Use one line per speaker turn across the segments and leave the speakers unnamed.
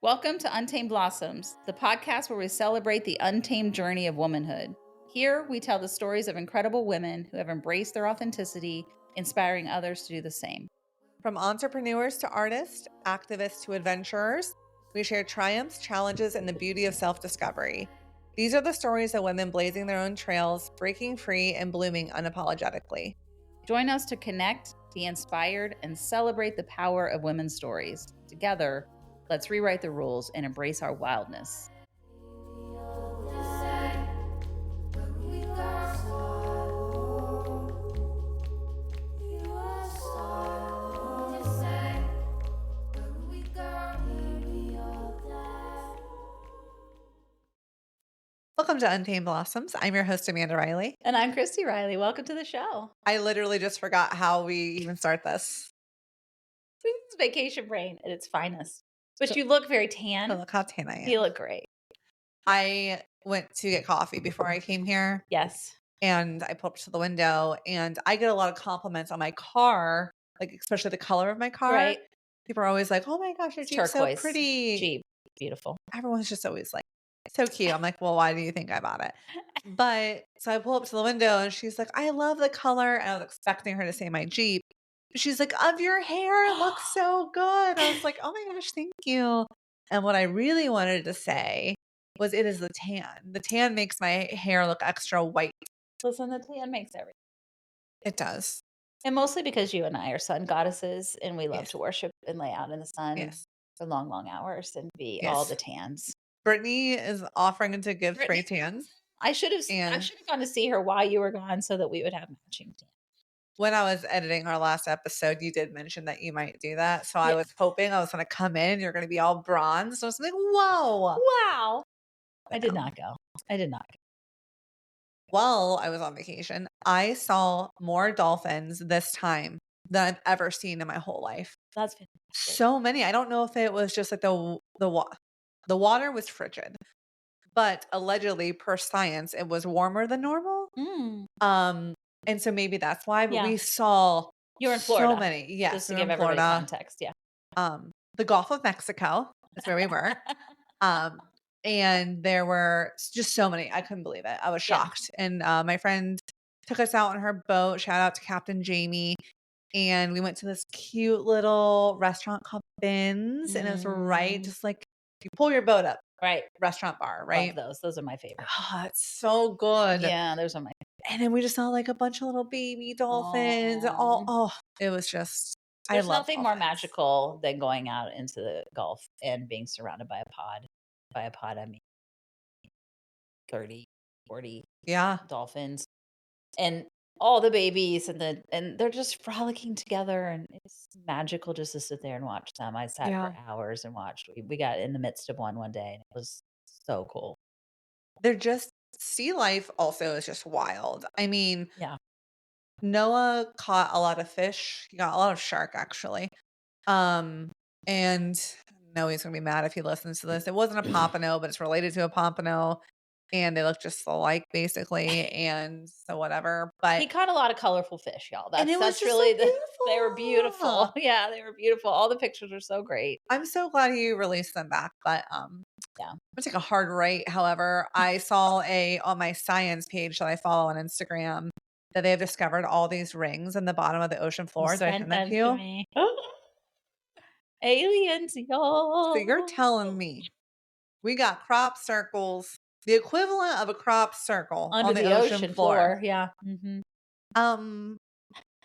Welcome to Untamed Blossoms, the podcast where we celebrate the untamed journey of womanhood. Here, we tell the stories of incredible women who have embraced their authenticity, inspiring others to do the same.
From entrepreneurs to artists, activists to adventurers, we share triumphs, challenges, and the beauty of self-discovery. These are the stories of women blazing their own trails, breaking free, and blooming unapologetically.
Join us to connect, be inspired, and celebrate the power of women's stories. Together, let's rewrite the rules and embrace our wildness.
Welcome to Untamed Blossoms. I'm your host, Amanda Riley.
And I'm Christy Riley. Welcome to the show.
I literally just forgot how we even start this.
This is vacation brain at its finest. But you look very tan.
Oh, look how tan I am.
You look great.
I went to get coffee before I came here.
Yes.
And I pulled up to the window and I get a lot of compliments on my car, like especially the color of my car.
Right.
People are always like, oh my gosh, your Jeep's so pretty.
Jeep. Beautiful.
Everyone's just always like, so cute. I'm like, well, why do you think I bought it? But so I pull up to the window and she's like, I love the color. And I was expecting her to say my Jeep. She's like, of your hair, it looks so good. I was like, oh my gosh, thank you. And what I really wanted to say was it is the tan. The tan makes my hair look extra white.
Listen, the tan makes everything.
It does.
And mostly because you and I are sun goddesses and we love
Yes.
to worship and lay out in the sun
Yes.
for long, long hours and be
Yes.
all the tans.
Brittany is offering to give spray tans.
I should have gone to see her while you were gone so that we would have matching tan.
When I was editing our last episode, you did mention that you might do that. So I was hoping I was going to come in. You're going to be all bronze. So I was like, whoa.
Wow. I did not go.
While I was on vacation, I saw more dolphins this time than I've ever seen in my whole life.
That's fantastic.
So many. I don't know if it was just like the water was frigid, but allegedly per science, it was warmer than normal. And so maybe that's why, but we saw
You're in Florida.
So many. Yes.
Just to give everybody context. Yeah.
The Gulf of Mexico is where we were. And there were just so many. I couldn't believe it. I was shocked. Yeah. And my friend took us out on her boat. Shout out to Captain Jamie. And we went to this cute little restaurant called Ben's. And it was right, just like you pull your boat up.
Right.
Restaurant bar, right?
Love those. Those are my favorite.
Oh, it's so good.
Yeah, those are my favorite.
And then we just saw like a bunch of little baby dolphins. And it was just,
there's nothing more magical than going out into the Gulf and being surrounded by a pod. By a pod, I mean 30, 40 dolphins. And all the babies and they're just frolicking together and it's magical just to sit there and watch them. I sat for hours and watched. We got in the midst of one day and it was so cool.
They're just sea life also is just wild. I mean, Noah caught a lot of fish. He got a lot of shark actually. And no, he's gonna be mad if he listens to this. It wasn't a pompano, but it's related to a pompano. And they look just alike, basically, and so whatever. But
he caught a lot of colorful fish, y'all. That's really
so
they were beautiful. Yeah, they were beautiful. All the pictures are so great.
I'm so glad you released them back. But I'm gonna take a hard right. However, I saw on my science page that I follow on Instagram that they have discovered all these rings in the bottom of the ocean floor. Did I send that to you?
Aliens, y'all.
So you're telling me we got crop circles. The equivalent of a crop circle
under
on the ocean floor.
Yeah.
Mm-hmm.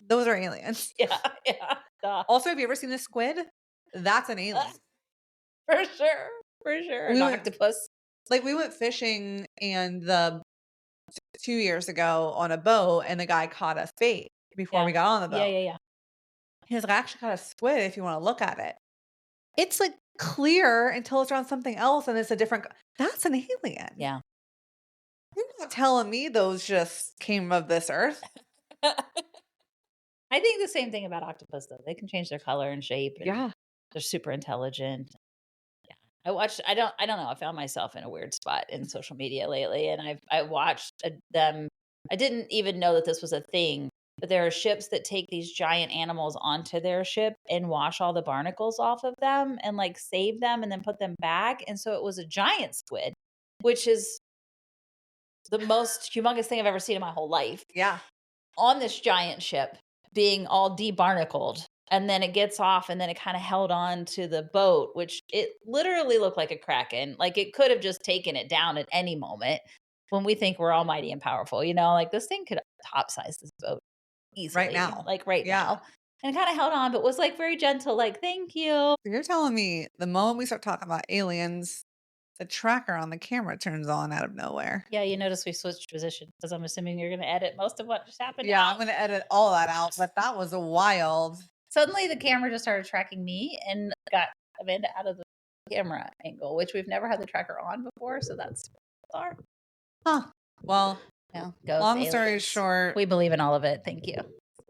Those are aliens.
Yeah. Duh.
Also, have you ever seen a squid? That's an alien.
For sure. An octopus.
Like we went fishing and 2 years ago on a boat and the guy caught us bait before we got on the boat.
Yeah.
He was like, I actually caught a squid if you want to look at it. It's like clear until it's around something else and it's a different. That's an alien.
Yeah.
You're not telling me those just came of this earth.
I think the same thing about octopus though. They can change their color and shape. And they're super intelligent. Yeah. I don't know. I found myself in a weird spot in social media lately and I watched them. I didn't even know that this was a thing but there are ships that take these giant animals onto their ship and wash all the barnacles off of them and like save them and then put them back. And so it was a giant squid, which is the most humongous thing I've ever seen in my whole life,
Yeah.
on this giant ship being all debarnacled. And then it gets off and then it kind of held on to the boat, which it literally looked like a kraken. Like it could have just taken it down at any moment when we think we're almighty and powerful, like this thing could capsize this boat easily,
Right now.
like right
Yeah.
now. And it kind of held on, but was like very gentle, like, thank you.
You're telling me the moment we start talking about aliens, the tracker on the camera turns on out of nowhere.
Yeah, you notice we switched positions because I'm assuming you're going to edit most of what just happened.
Yeah,
out.
I'm going to edit all that out, but that was a wild.
Suddenly the camera just started tracking me and got Amanda out of the camera angle, which we've never had the tracker on before. So that's bizarre.
Huh. Well, long story short,
we believe in all of it. Thank you.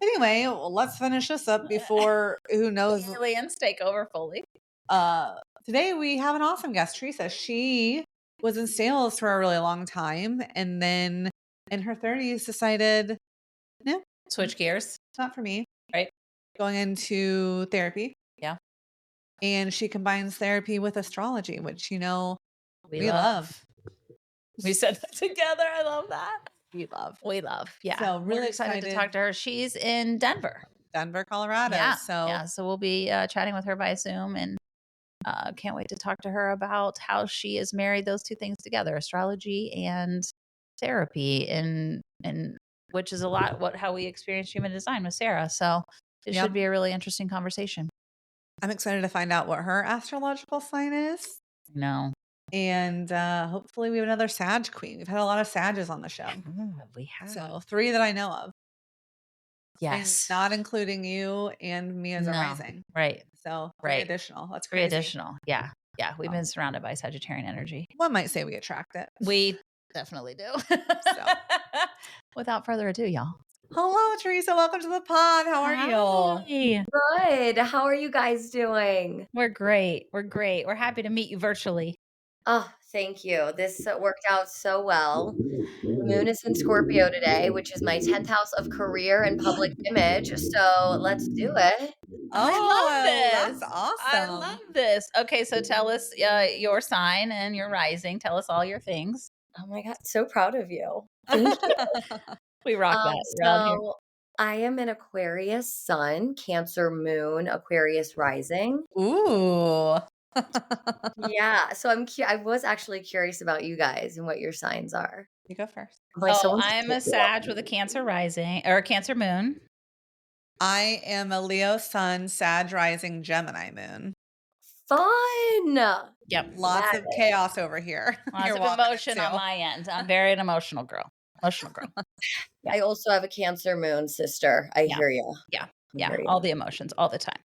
Anyway, well, let's finish this up before who knows.
Aliens take over fully.
Today we have an awesome guest, Teresa. She was in sales for a really long time and then in her 30s decided, no,
switch gears.
It's not for me.
Right.
Going into therapy.
Yeah.
And she combines therapy with astrology, which, we love.
We said that together. I love that.
We love.
Yeah.
So really
We're excited to talk to her. She's in Denver,
Colorado.
Yeah.
So
So we'll be chatting with her via Zoom and can't wait to talk to her about how she has married those two things together, astrology and therapy, and which is a lot how we experience human design with Sarah. So it should be a really interesting conversation.
I'm excited to find out what her astrological sign is.
No.
And hopefully we have another Sag queen. We've had a lot of Sages on the show.
We have.
So 3 that I know of.
Yes.
And not including you and me as a rising.
Right.
So 3 additional. That's crazy.
3 additional. Yeah. Yeah. We've been surrounded by Sagittarian energy.
One might say we attract it.
We definitely do. So without further ado, y'all.
Hello, Teresa. Welcome to the pod. How are you?
Good. How are you guys doing?
We're great. We're happy to meet you virtually.
Oh, thank you. This worked out so well. The moon is in Scorpio today, which is my 10th house of career and public image. So let's do it.
I love this.
That's awesome.
I love this. Okay, so tell us your sign and your rising. Tell us all your things.
Oh my God. So proud of you. Thank you.
We rock that around here.
So I am an Aquarius sun, Cancer moon, Aquarius rising.
Ooh.
Yeah. So I was actually curious about you guys and what your signs are.
You go first.
I'm a Sag with a Cancer rising or a Cancer moon.
I am a Leo sun, Sag rising, Gemini moon.
Fun.
Yep.
Lots of chaos over here.
Lots of emotion on my end. I'm very an emotional girl.
I also have a Cancer moon sister. I hear you.
Yeah. Yeah. All the emotions all the time.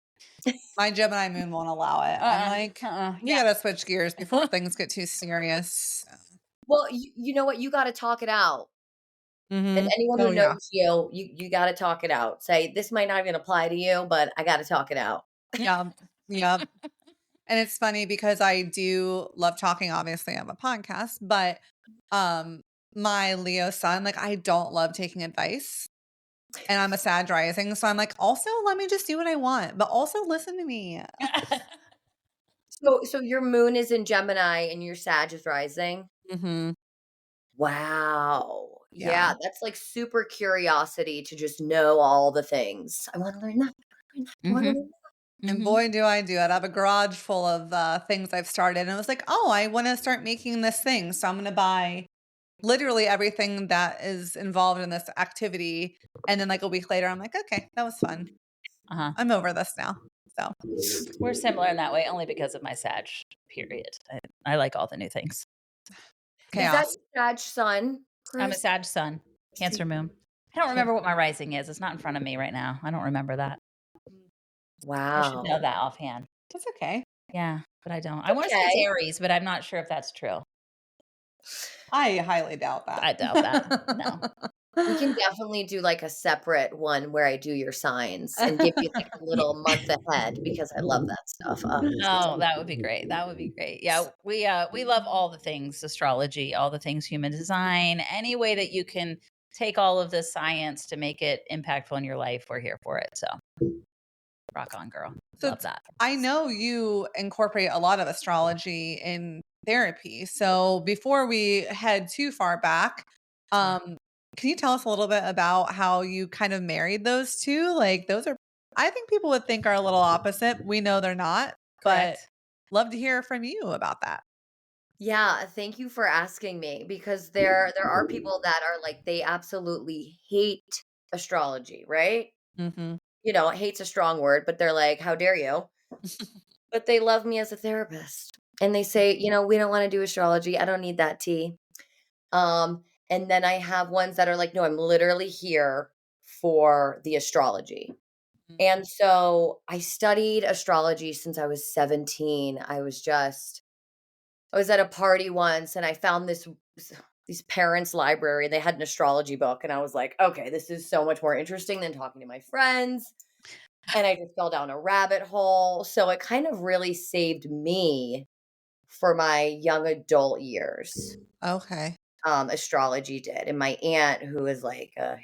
My Gemini moon won't allow it. I'm like, we gotta switch gears before things get too serious.
Well, you know what? You got to talk it out. And anyone who knows you got to talk it out. Say, this might not even apply to you, but I got to talk it out.
Yeah. And it's funny because I do love talking. Obviously, I have a podcast, but my Leo sun, like I don't love taking advice. And I'm a Sag rising. So I'm like, also let me just do what I want, but also listen to me.
So your moon is in Gemini and your Sag is rising?
Mm-hmm.
Wow. Yeah, that's like super curiosity to just know all the things. I want to learn that.
And boy, do I do it. I have a garage full of things I've started. And I was like, oh, I want to start making this thing. So I'm going to buy literally everything that is involved in this activity. And then like a week later, I'm like, okay, that was fun. I'm over this now. So
we're similar in that way, only because of my Sag period. I like all the new things.
Chaos.
Is that Sag sun? Chris?
I'm a Sag sun, Cancer moon. I don't remember what my rising is. It's not in front of me right now. I don't remember that.
Wow.
I should know that offhand.
That's okay.
Yeah, but I don't. I want to say Aries, but I'm not sure if that's true.
I highly doubt that.
I doubt that. No.
We can definitely do like a separate one where I do your signs and give you like a little month ahead because I love that stuff.
Oh, that would be great. That would be great. Yeah, we love all the things astrology, all the things human design, any way that you can take all of this science to make it impactful in your life, we're here for it. So rock on, girl.
So
Love that.
I know you incorporate a lot of astrology in therapy. So before we head too far back, can you tell us a little bit about how you kind of married those two? Like those are, I think people would think are a little opposite. We know they're not, but
Correct.
love to hear from you about that.
Yeah, thank you for asking me because there are people that are like they absolutely hate astrology, right?
Mm-hmm.
Hate's a strong word, but they're like, "How dare you?" But they love me as a therapist. And they say, "We don't want to do astrology. I don't need that tea." And then I have ones that are like, "No, I'm literally here for the astrology." And so I studied astrology since I was 17. I was at a party once and I found these parents' library. They had an astrology book, and I was like, okay, this is so much more interesting than talking to my friends. And I just fell down a rabbit hole. So it kind of really saved me for my young adult years.
Okay.
Astrology did. And my aunt, who is like a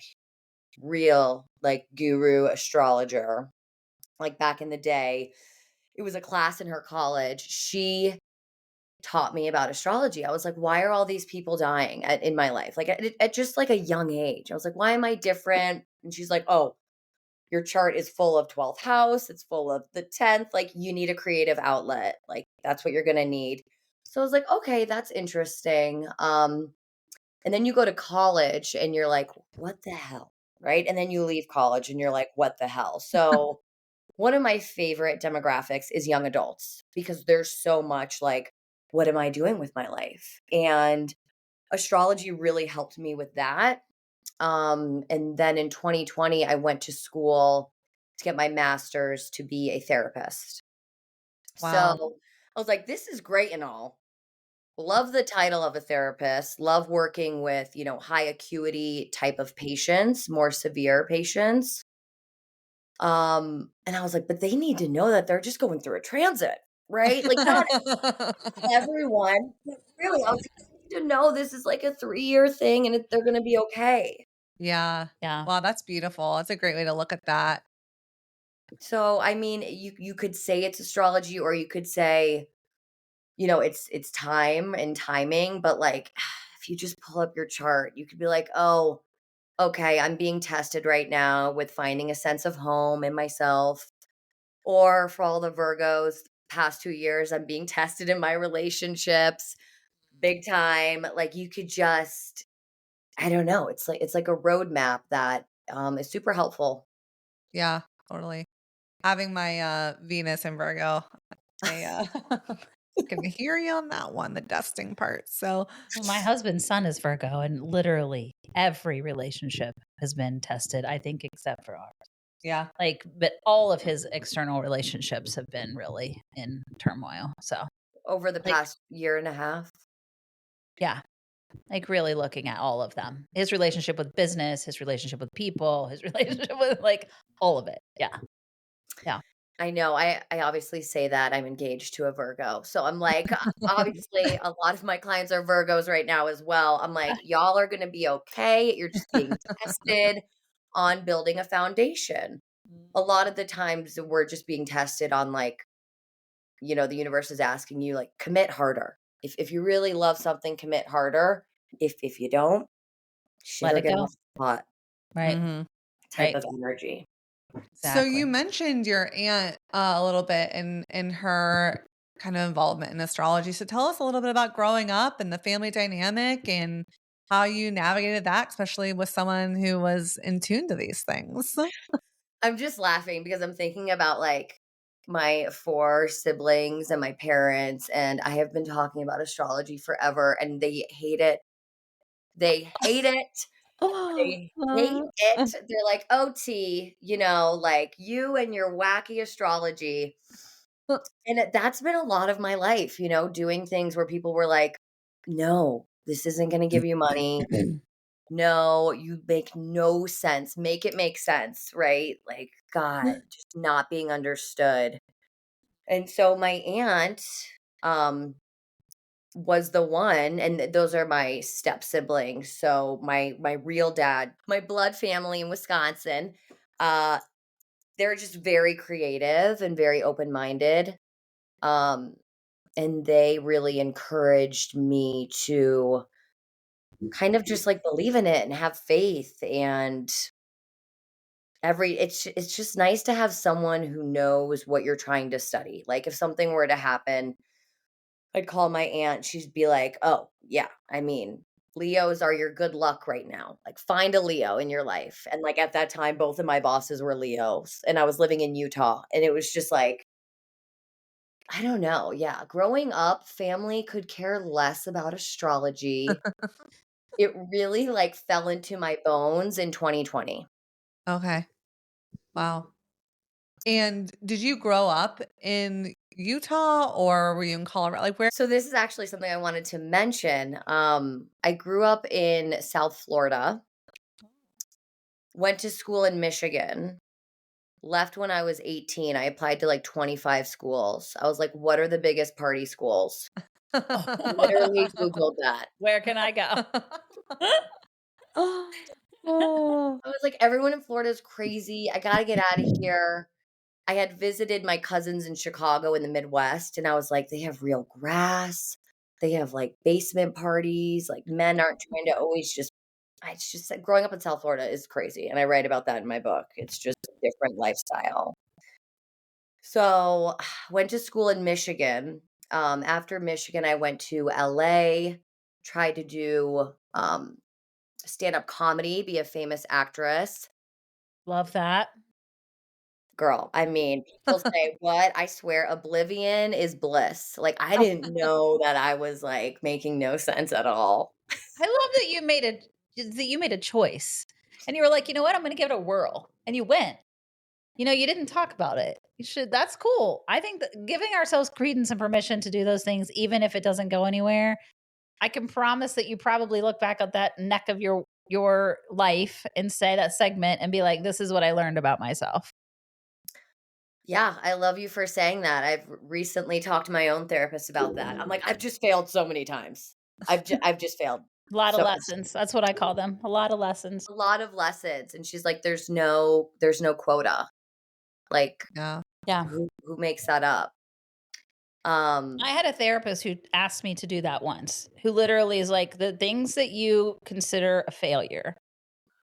real like guru astrologer, like back in the day, it was a class in her college. She taught me about astrology. I was like, why are all these people dying in my life? Like at just like a young age. I was like, why am I different? And she's like, oh, your chart is full of 12th house. It's full of the 10th. Like you need a creative outlet. Like that's what you're going to need. So I was like, okay, that's interesting. And then you go to college and you're like, what the hell? Right. And then you leave college and you're like, what the hell? So one of my favorite demographics is young adults because there's so much like, what am I doing with my life? And astrology really helped me with that. And then in 2020, I went to school to get my master's to be a therapist.
Wow.
So I was like, this is great and all. Love the title of a therapist, love working with, high acuity type of patients, more severe patients. And I was like, but they need to know that they're just going through a transit, right? Like not everyone, but really, I was like, "You need to know this is like a 3-year thing and they're going to be okay."
Yeah.
Yeah.
Wow, that's beautiful. That's a great way to look at that.
So, I mean, you could say it's astrology or you could say, it's time and timing, but like if you just pull up your chart, you could be like, "Oh, okay, I'm being tested right now with finding a sense of home in myself." Or for all the Virgos, past 2 years, I'm being tested in my relationships big time. Like you could just I don't know, it's like a roadmap that, is super helpful.
Yeah, totally. Having my Venus in Virgo, I can hear you on that one, the dusting part. So
Well, my husband's son is Virgo, and literally every relationship has been tested, I think, except for ours.
yeah.
Like, but all of his external relationships have been really in turmoil. So,
Over the
like,
past year and a half.
yeah, like really looking at all of them. His relationship with business, his relationship with people, his relationship with like all of it. Yeah. Yeah.
I know, I obviously say that I'm engaged to a Virgo, so I'm like, obviously, a lot of my clients are Virgos right now as well. I'm like, "Y'all are gonna be okay, you're just being tested on building a foundation." A lot of the times, we're just being tested on, like, the universe is asking you, like, "Commit harder." If you really love something, commit harder. If you don't, shit
Let
are
it
gonna
go.
hot
Right.
hmm
type
Right.
of energy.
So
Exactly.
you mentioned your aunt a little bit in her kind of involvement in astrology. So tell us a little bit about growing up and the family dynamic and how you navigated that, especially with someone who was in tune to these things.
I'm just laughing because I'm thinking about, like, my 4 siblings and my parents, and I have been talking about astrology forever, and they hate it. They hate it. They hate it. They're like, "OT, like, you and your wacky astrology." And that's been a lot of my life, doing things where people were like, "No, this isn't gonna give you money. No, you make no sense. Make it make sense," right? Like, God, just not being understood. And so my aunt, um, was the one, and those are my step siblings. So my real dad, my blood family in Wisconsin, uh, they're just very creative and very open-minded. Um, and they really encouraged me to kind of just like believe in it and have faith and it's just nice to have someone who knows what you're trying to study. Like if something were to happen, I'd call my aunt, she'd be like, "Oh, yeah, I mean, Leos are your good luck right now. Like find a Leo in your life." And like at that time both of my bosses were Leos and I was living in Utah and it was just like I don't know. Yeah, growing up, family could care less about astrology. It really like fell into my bones in 2020.
Okay. Wow. And did you grow up in Utah or were you in Colorado? Like where?
So this is actually something I wanted to mention. I grew up in South Florida, went to school in Michigan, left when I was 18. I applied to like 25 schools. I was like, what are the biggest party schools? Literally Googled that.
Where can I go?
Oh.
I was like, everyone in Florida is crazy. I got to get out of here. I had visited my cousins in Chicago in the Midwest, and I was like, they have real grass. They have like basement parties. Like men aren't trying to always just. It's just growing up in South Florida is crazy, and I write about that in my book. It's just a different lifestyle. So, went to school in Michigan. After Michigan, I went to LA, tried to do stand-up comedy, be a famous actress.
Love that.
Girl, I mean, people say, "What?" I swear oblivion is bliss. Like, I didn't know that I was, like, making no sense at all.
I love that you made a choice. And you were like, "You know what? I'm gonna give it a whirl." And you went. You didn't talk about it. You should that's cool. I think that giving ourselves credence and permission to do those things, even if it doesn't go anywhere, I can promise that you probably look back at that neck of your life and say that segment and be like, "This is what I learned about myself."
Yeah, I love you for saying that. I've recently talked to my own therapist about that. I'm like, "I've just failed so many times. I've just failed
A lot of
so
lessons. That's what I call them. A lot of lessons.
a lot of lessons." And she's like, there's no quota." Like,
Yeah.
Yeah.
who makes that up?
I had a therapist who asked me to do that once, who literally is like, the things that you consider a failure,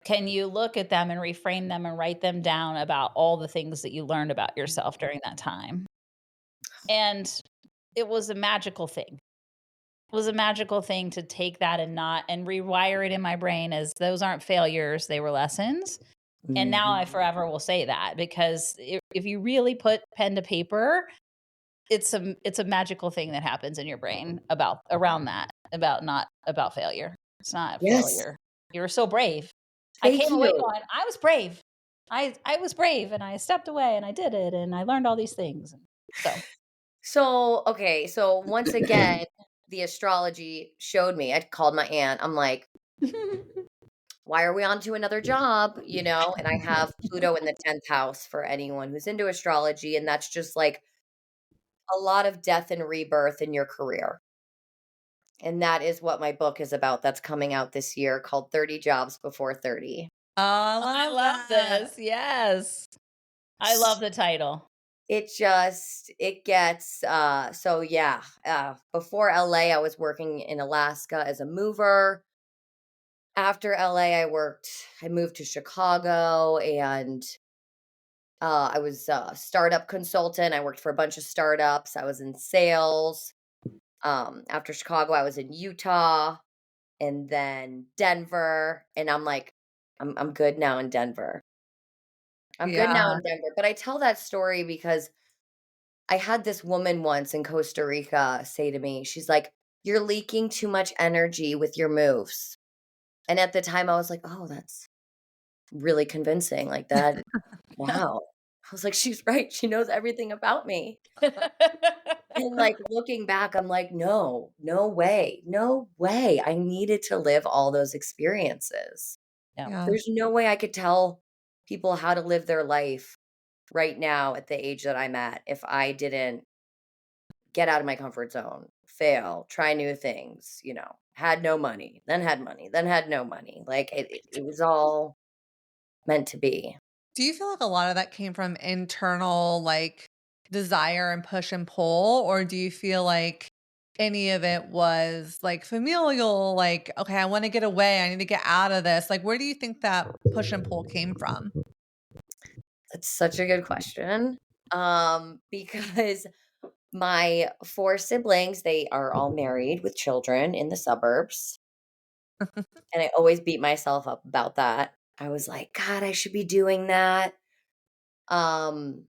can you look at them and reframe them and write them down about all the things that you learned about yourself during that time? And it was a magical thing. It was a magical thing to take that and rewire it in my brain as those aren't failures, they were lessons. And now I
Mhm.
forever will say that because if you really put pen to paper, it's a magical thing that happens in your brain about around that, about not about failure. It's not a
Yes.
failure. You're so brave. I
Thank
came away
you.
going, I was brave. I was brave and I stepped away and I did it and I learned all these things. So
So, okay, so once again, the astrology showed me. I called my aunt. I'm like, why are we on to another job? And I have Pluto in the 10th house for anyone who's into astrology. And that's just like a lot of death and rebirth in your career. And that is what my book is about. That's coming out this year called 30 Jobs Before 30.
Oh,
I love this. Yes. I love the title.
It gets so yeah, before LA I was working in Alaska as a mover. After LA I moved to Chicago and I was a startup consultant. I worked for a bunch of startups. I was in sales. After Chicago I was in Utah and then Denver and I'm like I'm good now in Denver. I'm good now
Yeah.
in Denver, but I tell that story because I had this woman once in Costa Rica say to me, she's like, "You're leaking too much energy with your moves." And at the time I was like, "Oh, that's really convincing." Like that, wow. I was like, "She's right. She knows everything about me." And like looking back, I'm like, no, no way. No way. I needed to live all those experiences.
Yeah.
Yeah.
There's no way I could tell people how to live their life right now at the age that I'm at if I didn't get out of my comfort zone. fail, try new things, had no money, then had no money. Like it was all meant to be.
Do you feel like a lot of that came from internal, like, desire and push and pull, or do you feel like any of it was, like, familial, like, "Okay, I wanna get away, I need to get out of this." Like, where do you think that push and pull came from?
That's such a good question. Because my 4 siblings, they are all married with children in the suburbs, and I always beat myself up about that. I was like, "God, I should be doing that." Um,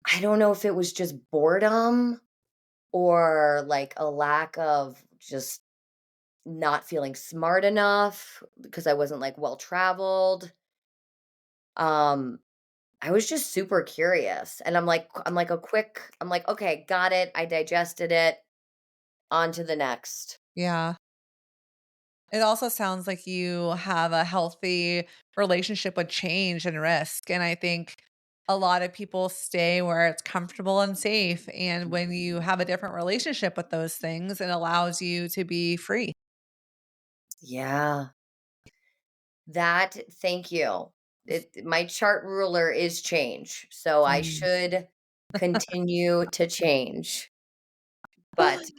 I don't know if it was just boredom or, like, a lack of just not feeling smart enough because I wasn't, like, well-traveled. Um, I was just super curious, and I'm like, "Okay, got it, I digested it, on to the next."
Yeah. It also sounds like you have a healthy relationship with change and risk, and I think a lot of people stay where it's comfortable and safe, and when you have a different relationship with those things, it allows you to be free.
Yeah. Thank you. My chart ruler is change, so I
Mm.
should continue to change. But,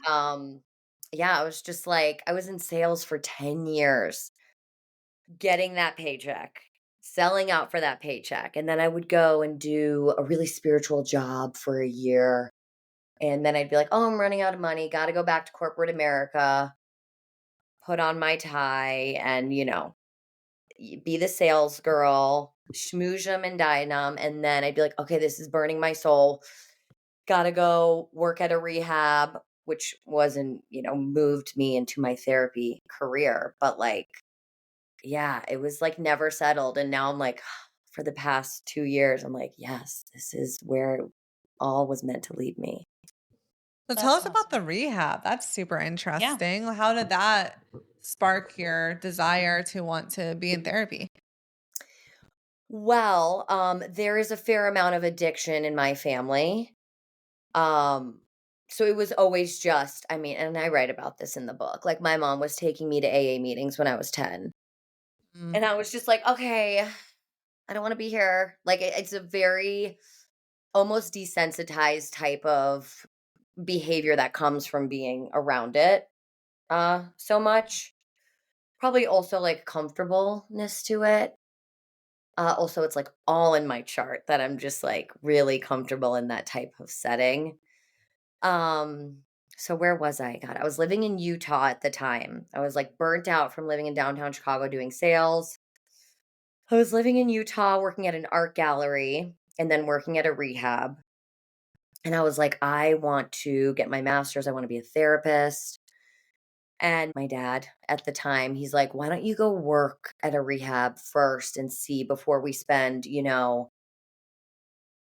yeah, I was just like I was in sales for 10 years, getting that paycheck, selling out for that paycheck, and then I would go and do a really spiritual job for a year, and then I'd be like, "Oh, I'm running out of money, gotta go back to corporate America, put on my tie, and, be the sales girl, schmooze 'em and dine 'em," and then I'd be like, "Okay, this is burning my soul. Gotta go work at a rehab," which wasn't, moved me into my therapy career, but, like, yeah, it was, like, never settled, and now I'm like, for the past 2 years, I'm like, "Yes, this is where it all was meant to lead me."
So tell
That's
us about the
awesome.
rehab. That's super
Yeah.
interesting. How did that spark your desire to want to be in therapy?
Well, there is a fair amount of addiction in my family. Um, so it was always just I mean, and I write about this in the book, like, my mom was taking me to AA meetings when I was 10,
Mm.
and I was just like, "Okay, I don't wanna be here." Like, it's a very almost desensitized type of behavior that comes from being around it, so much. Probably also, like, comfortableness to it. Also, it's, like, all in my chart that I'm just, like, really comfortable in that type of setting. Um, so where was I? God, I was living in Utah at the time. I was, like, burnt out from living in downtown Chicago doing sales. I was living in Utah working at an art gallery and then working at a rehab. And I was like, I want to get my master's. I want to be a therapist. And my dad at the time, he's like, why don't you go work at a rehab first and see before we spend,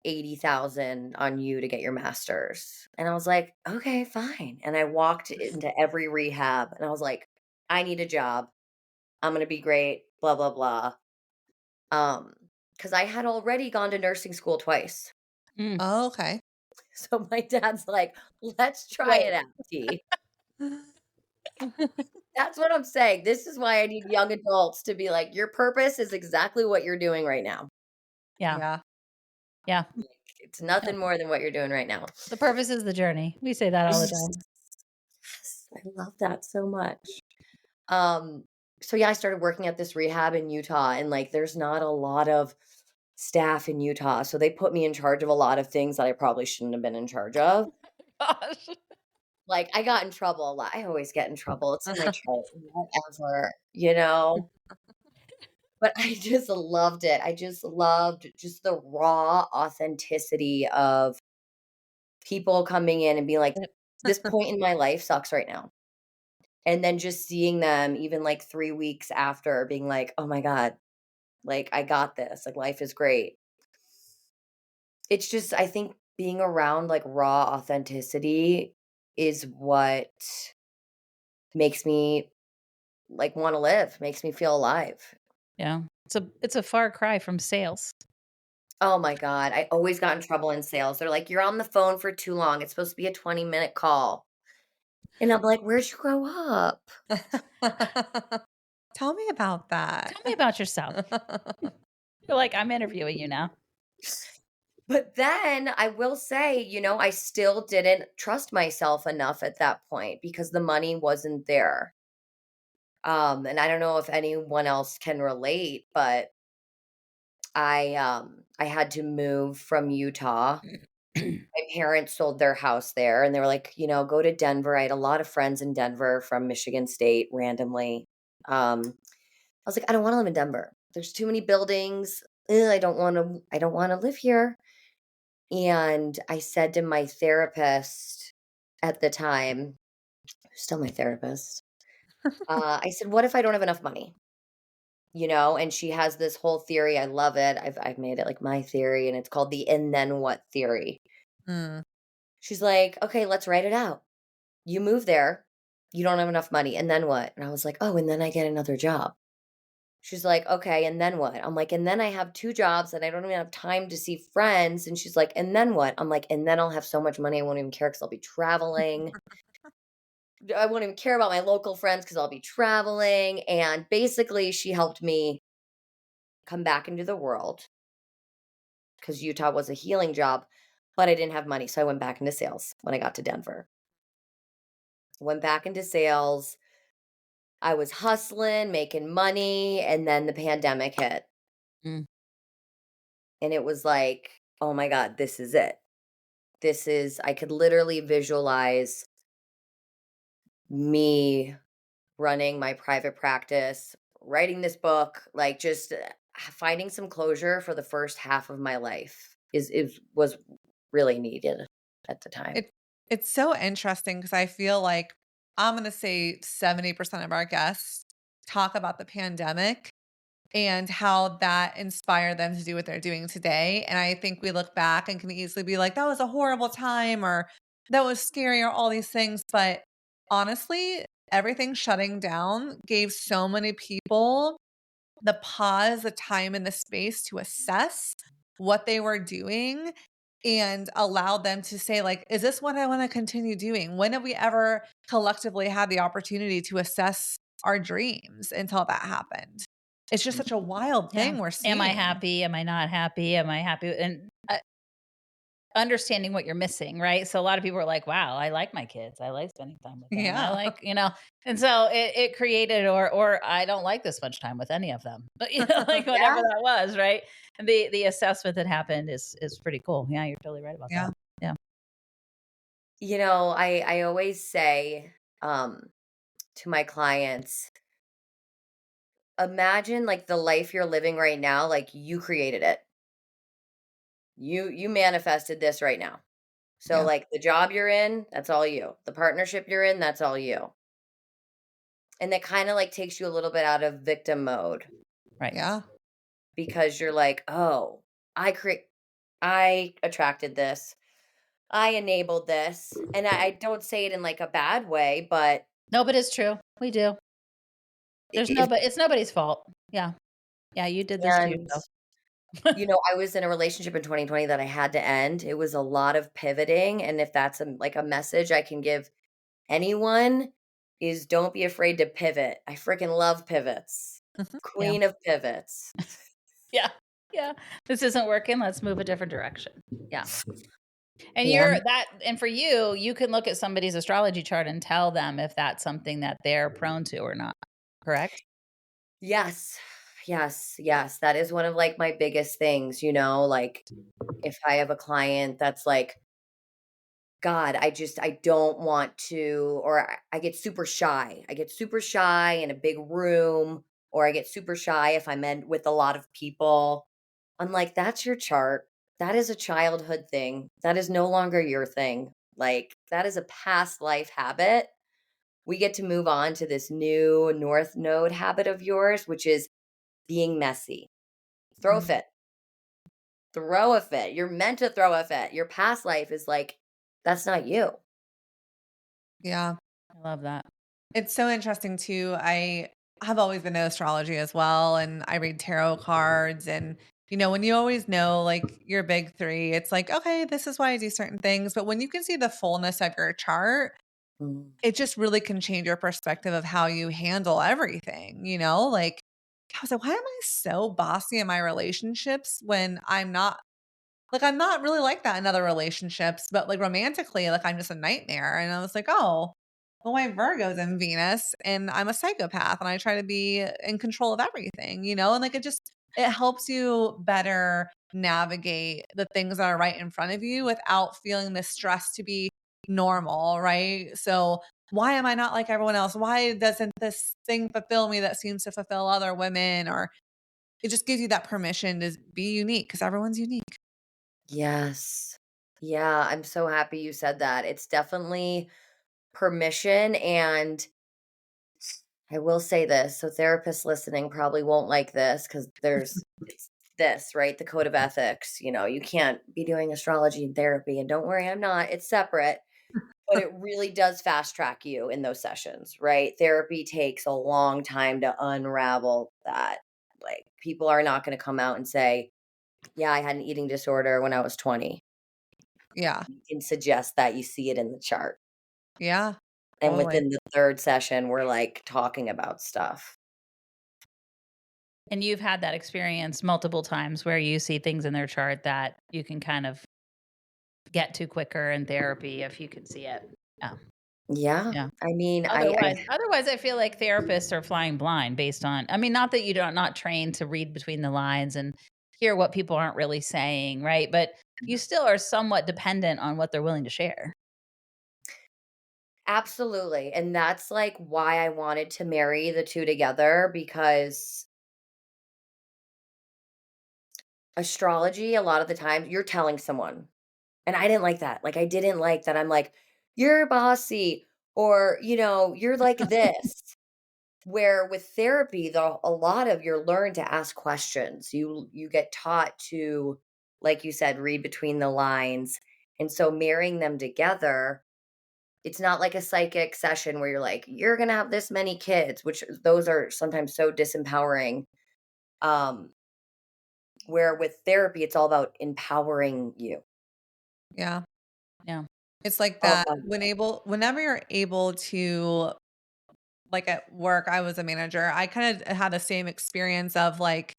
80,000 on you to get your master's. And I was like, okay, fine. And I walked into every rehab and I was like, I need a job. I'm going to be great, blah, blah, blah. Um, because I had already gone to nursing school twice.
Mm.
Oh, okay.
So my dad's like, let's try
Wait.
it out, T. That's what I'm saying. This is why I need young adults to be like, your purpose is exactly what you're doing right now.
Yeah.
Yeah.
Yeah.
It's
Yeah.
nothing more than what you're doing right now.
The purpose is the journey. We say that all the
Yes,
time.
I love that so much. Um, so yeah, I started working at this rehab in Utah, and like there's not a lot of staff in Utah. So they put me in charge of a lot of things that I probably shouldn't have been in charge of.
Gosh.
Like I got in trouble a lot. I always get in trouble. It's in my chart. Whatever. But I just loved it. I just loved just the raw authenticity of people coming in and being like, this point in my life sucks right now. And then just seeing them even like 3 weeks after being like, "Oh my god, like, I got this, like, life is great." It's just I think being around, like, raw authenticity is what makes me, like, wanna live, makes me feel alive.
Yeah. It's a far cry from sales.
Oh my god, I always got in trouble in sales. They're like, "You're on the phone for too long. It's supposed to be a 20-minute call." And I'm like, "Where'd you grow up?"
Tell me about that.
Tell me about yourself. You're like, I'm interviewing you now.
But then I will say, I still didn't trust myself enough at that point because the money wasn't there. And I don't know if anyone else can relate, but I had to move from Utah. My parents sold their house there and they were like, go to Denver. I had a lot of friends in Denver from Michigan State randomly. I was like, I don't want to live in Denver. There's too many buildings. Ugh, I don't want to live here. And I said to my therapist at the time, who's still my therapist, I said, what if I don't have enough money? And she has this whole theory. I love it. I've made it like my theory, and it's called the and then what theory.
Mm.
She's like, okay, let's write it out. You move there, you don't have enough money, and then what? And I was like, oh, and then I get another job. She's like, okay, and then what? I'm like, and then I have 2 jobs and I don't even have time to see friends. And she's like, and then what? I'm like, and then I'll have so much money I won't even care because I'll be traveling. I won't even care about my local friends because I'll be traveling. And basically, she helped me come back into the world because Utah was a healing job, but I didn't have money. So I went back into sales when I got to Denver. Went back into sales. I was hustling, making money, and then the pandemic hit.
Mm.
And it was like, oh my God, this is it. I could literally visualize me running my private practice, writing this book, like just finding some closure for the first half of my life was really needed at the time.
It's so interesting because I feel like I'm going to say 70% of our guests talk about the pandemic and how that inspired them to do what they're doing today. And I think we look back and can easily be like, that was a horrible time or that was scary or all these things. But honestly, everything shutting down gave so many people the pause, the time, and the space to assess what they were doing and allowed them to say, like, is this what I want to continue doing? When have we ever collectively had the opportunity to assess our dreams until that happened? It's just such a wild
Yeah.
thing we're seeing.
Am I happy? Am I not happy? Am I happy? And understanding what you're missing, right? So a lot of people are like, wow, I like my kids. I like spending time with them. I
Yeah.
like, and so it created, or I don't like this much time with any of them, but like whatever that was, right? And the assessment that happened is pretty cool. Yeah, you're totally right about that. Yeah.
I always say to my clients, imagine like the life you're living right now, like you created it. You manifested this right now. So
Yeah.
like the job you're in, that's all you. The partnership you're in, that's all you. And that kind of like takes you a little bit out of victim mode
Right.
Yeah.
because you're like, "Oh, I attracted this. I enabled this." And I don't say it in like a bad way, but
No, but it's true. We do.
if
It's nobody's fault. Yeah. Yeah. You did this to
and
yourself.
I was in a relationship in 2020 that I had to end. It was a lot of pivoting, and if that's like a message I can give anyone is don't be afraid to pivot. I freaking love pivots.
Yeah.
Queen of pivots.
Yeah. Yeah. This isn't working. Let's move a different direction. Yeah. And
Yeah.
and for you, you can look at somebody's astrology chart and tell them if that's something that they're prone to or not. Correct?
Yes. Yes. Yes. That is one of like my biggest things, like if I have a client that's like, God, I don't want to, or I get super shy. I get super shy in a big room, or I get super shy if I'm in with a lot of people. I'm like, that's your chart. That is a childhood thing. That is no longer your thing. Like, that is a past life habit. We get to move on to this new North Node habit of yours, which is being messy. Throw a fit. Throw a fit. You're meant to throw a fit. Your past life is like, that's not you.
Yeah.
I love that.
It's so interesting too. I have always been into astrology as well, and I read tarot cards. And when you always know like your big three, it's like, okay, this is why I do certain things. But when you can see the fullness of your chart, it just really can change your perspective of how you handle everything, Like, I was like, why am I so bossy in my relationships when I'm not really like that in other relationships, but like romantically, like I'm just a nightmare. And I was like, oh, well, my Virgo's in Venus and I'm a psychopath and I try to be in control of everything, And like it helps you better navigate the things that are right in front of you without feeling the stress to be normal, right? So why am I not like everyone else? Why doesn't this thing fulfill me that seems to fulfill other women? Or it just gives you that permission to be unique because everyone's unique.
Yes. Yeah, I'm so happy you said that. It's definitely permission, and I will say this, so therapists listening probably won't like this because there's it's this, right? The code of ethics. You can't be doing astrology and therapy. And don't worry, I'm not. It's separate. But it really does fast track you in those sessions, right? Therapy takes a long time to unravel that. Like, people are not going to come out and say, yeah, I had an eating disorder when I was 20.
Yeah.
You can suggest that you see it in the chart.
Yeah.
And
Totally.
within the third session, we're like talking about stuff.
And you've had that experience multiple times where you see things in their chart that you can kind of get to quicker in therapy if you can see it. Yeah.
Yeah.
Yeah.
I mean,
Otherwise, I feel like therapists are flying blind based on, I mean, not that you don't not trained to read between the lines and hear what people aren't really saying, right? But you still are somewhat dependent on what they're willing to share.
absolutely. And that's like why I wanted to marry the two together, because astrology, a lot of the time, you're telling someone. And I didn't like that. Like, I didn't like that. I'm like, you're bossy, or, you're like this. Where with therapy, though, a lot of you're learned to ask questions. You get taught to, like you said, read between the lines. And so marrying them together, it's not like a psychic session where you're like, you're gonna have this many kids, which those are sometimes so disempowering. Um, where with therapy, it's all about empowering you.
Yeah.
Yeah.
It's like
All
that
about
whenever you're able to, like at work, I was a manager. I kind of had the same experience of like,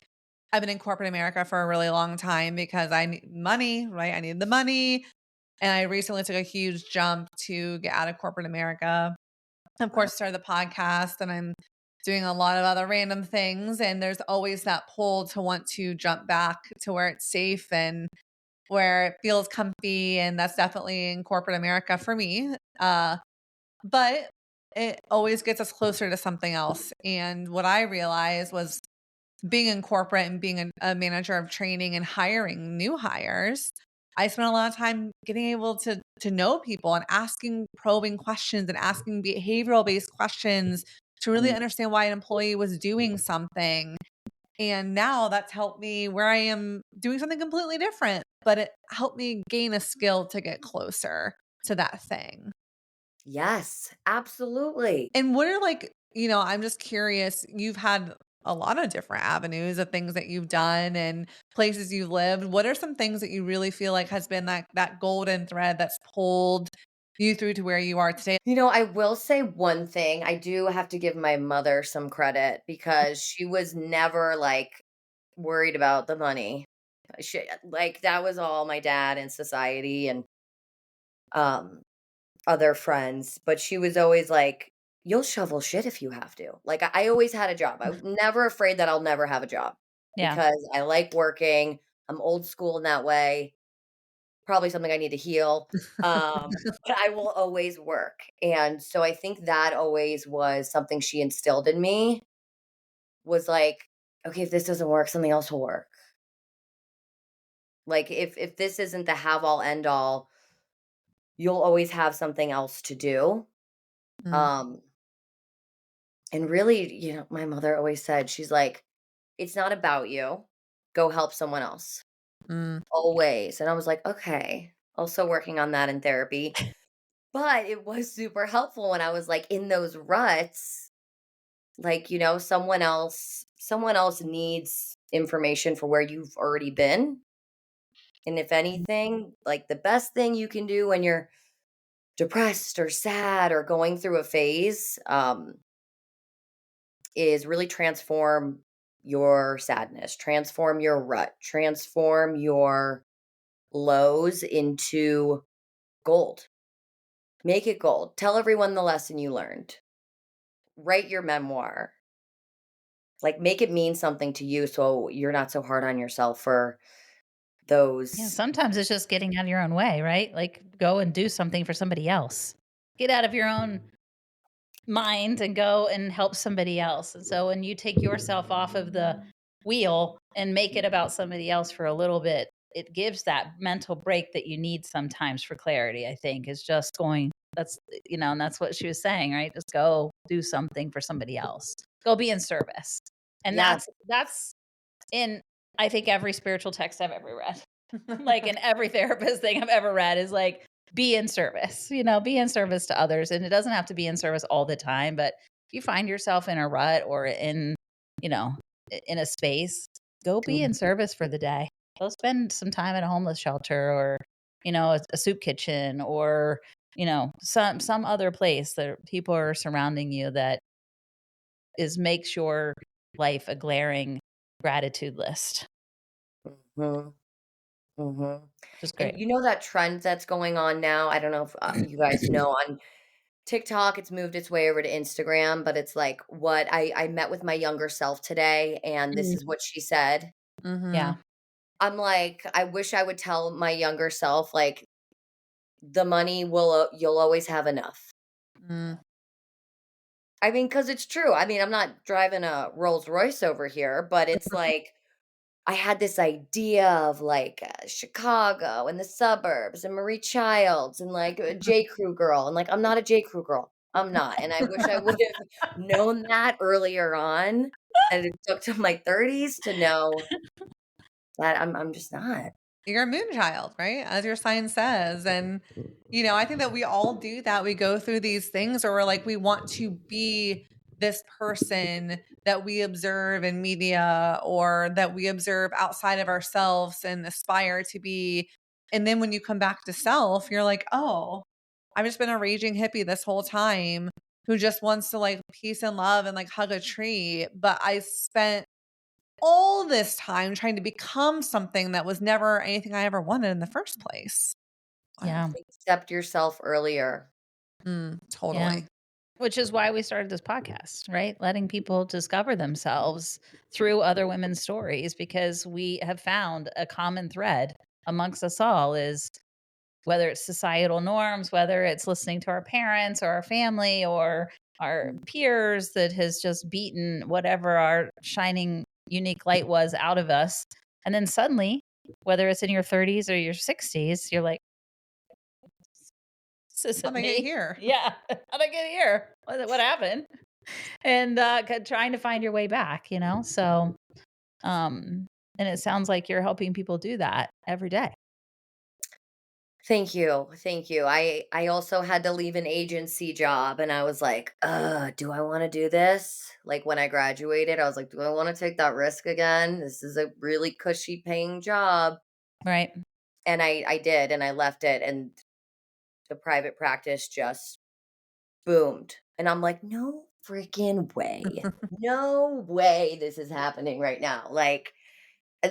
I've been in corporate America for a really long time because I need money, right? I need the money. And I recently took a huge jump to get out of corporate America. Of course, started the podcast and I'm doing a lot of other random things. And there's always that pull to want to jump back to where it's safe and where it feels comfy. And that's definitely in corporate America for me. But it always gets us closer to something else. And what I realized was being in corporate and being a manager of training and hiring new hires, I spent a lot of time getting able to know people and asking probing questions and asking behavioral based questions to really understand why an employee was doing something. And now that's helped me where I am doing something completely different, but it helped me gain a skill to get closer to that thing.
Yes, absolutely.
And what are like, I'm just curious, you've had a lot of different avenues of things that you've done and places you've lived. What are some things that you really feel like has been that golden thread that's pulled you through to where you are today?
I will say one thing. I do have to give my mother some credit because she was never like worried about the money. Like, that was all my dad and society and um other friends, but she was always like, you'll shovel shit if you have to. Like, I always had a job. I was never afraid that I'll never have a job
Yeah.
because I like working. I'm old school in that way. Probably something I need to heal. But I will always work. And so I think that always was something she instilled in me, was like, okay, if this doesn't work, something else will work. Like, if this isn't the have all end all, you'll always have something else to do.
Mm,
Um, and really, my mother always said, she's like, it's not about you. Go help someone else.
mm,
Always. And I was like, okay. Also working on that in therapy. But it was super helpful when I was like in those ruts. Like, someone else needs information for where you've already been. And if anything, like, the best thing you can do when you're depressed or sad or going through a phase, is really transform your sadness, transform your rut, transform your lows into gold. Make it gold. Tell everyone the lesson you learned. Write your memoir. Like, make it mean something to you so you're not so hard on yourself for
Yeah,
those.
sometimes it's just getting out of your own way, right? Like go and do something for somebody else. Get out of your own mind and go and help somebody else. And so when you take yourself off of the wheel and make it about somebody else for a little bit, it gives that mental break that you need sometimes for clarity, I think, is just going, that's, and that's what she was saying, right? Just go do something for somebody else. Go be in service. And
Yes.
that's in, I think, every spiritual text I've ever read. Like in every therapist thing I've ever read is like, be in service, be in service to others. And it doesn't have to be in service all the time, but if you find yourself in a rut or you know, in a space, go be in service for the day. Go spend some time at a homeless shelter or, a soup kitchen or, some other place that people are surrounding you that makes your life a glaring gratitude list.
Mhm. Mhm.
Just great.
And you know that trend that's going on now? I don't know if, you guys know on TikTok, it's moved its way over to Instagram, but it's like what I met with my younger self today, and this
Mm.
is what she said.
Yeah.
I'm like, I wish I would tell my younger self, like, the money you'll always have enough.
Mm.
I mean, because it's true. I mean, I'm not driving a Rolls Royce over here, but it's like I had this idea of like Chicago and the suburbs and Marie Childs and like a J. Crew girl. And like, I'm not a J. Crew girl. I'm not. And I wish I would have known that earlier on. And it took to my 30s to know that I'm just not.
You're a moon child, right? As your sign says. And, I think that we all do that. We go through these things or we're like, we want to be this person that we observe in media or that we observe outside of ourselves and aspire to be. And then when you come back to self, you're like, oh, I've just been a raging hippie this whole time who just wants to like peace and love and like hug a tree. But I spent all this time trying to become something that was never anything I ever wanted in the first place. Wow.
Yeah.
Accept yourself earlier.
Yeah.
Totally.
Which is why we started this podcast, right? Letting people discover themselves through other women's stories because we have found a common thread amongst us all is whether it's societal norms, whether it's listening to our parents or our family or our peers that has just beaten whatever our shining unique light was out of us. And then suddenly, whether it's in your 30s or your 60s, you're like, this isn't
How'd I get
me.
here?
Yeah. How'd I get here? What happened? And trying to find your way back, So, and it sounds like you're helping people do that every day.
Thank you. Thank you. I also had to leave an agency job and I was like, do I want to do this?" Like when I graduated, I was like, "Do I want to take that risk again? This is a really cushy paying job."
Right.
And I did and I left it and the private practice just boomed. And I'm like, "No freaking way. No way this is happening right now." Like uh,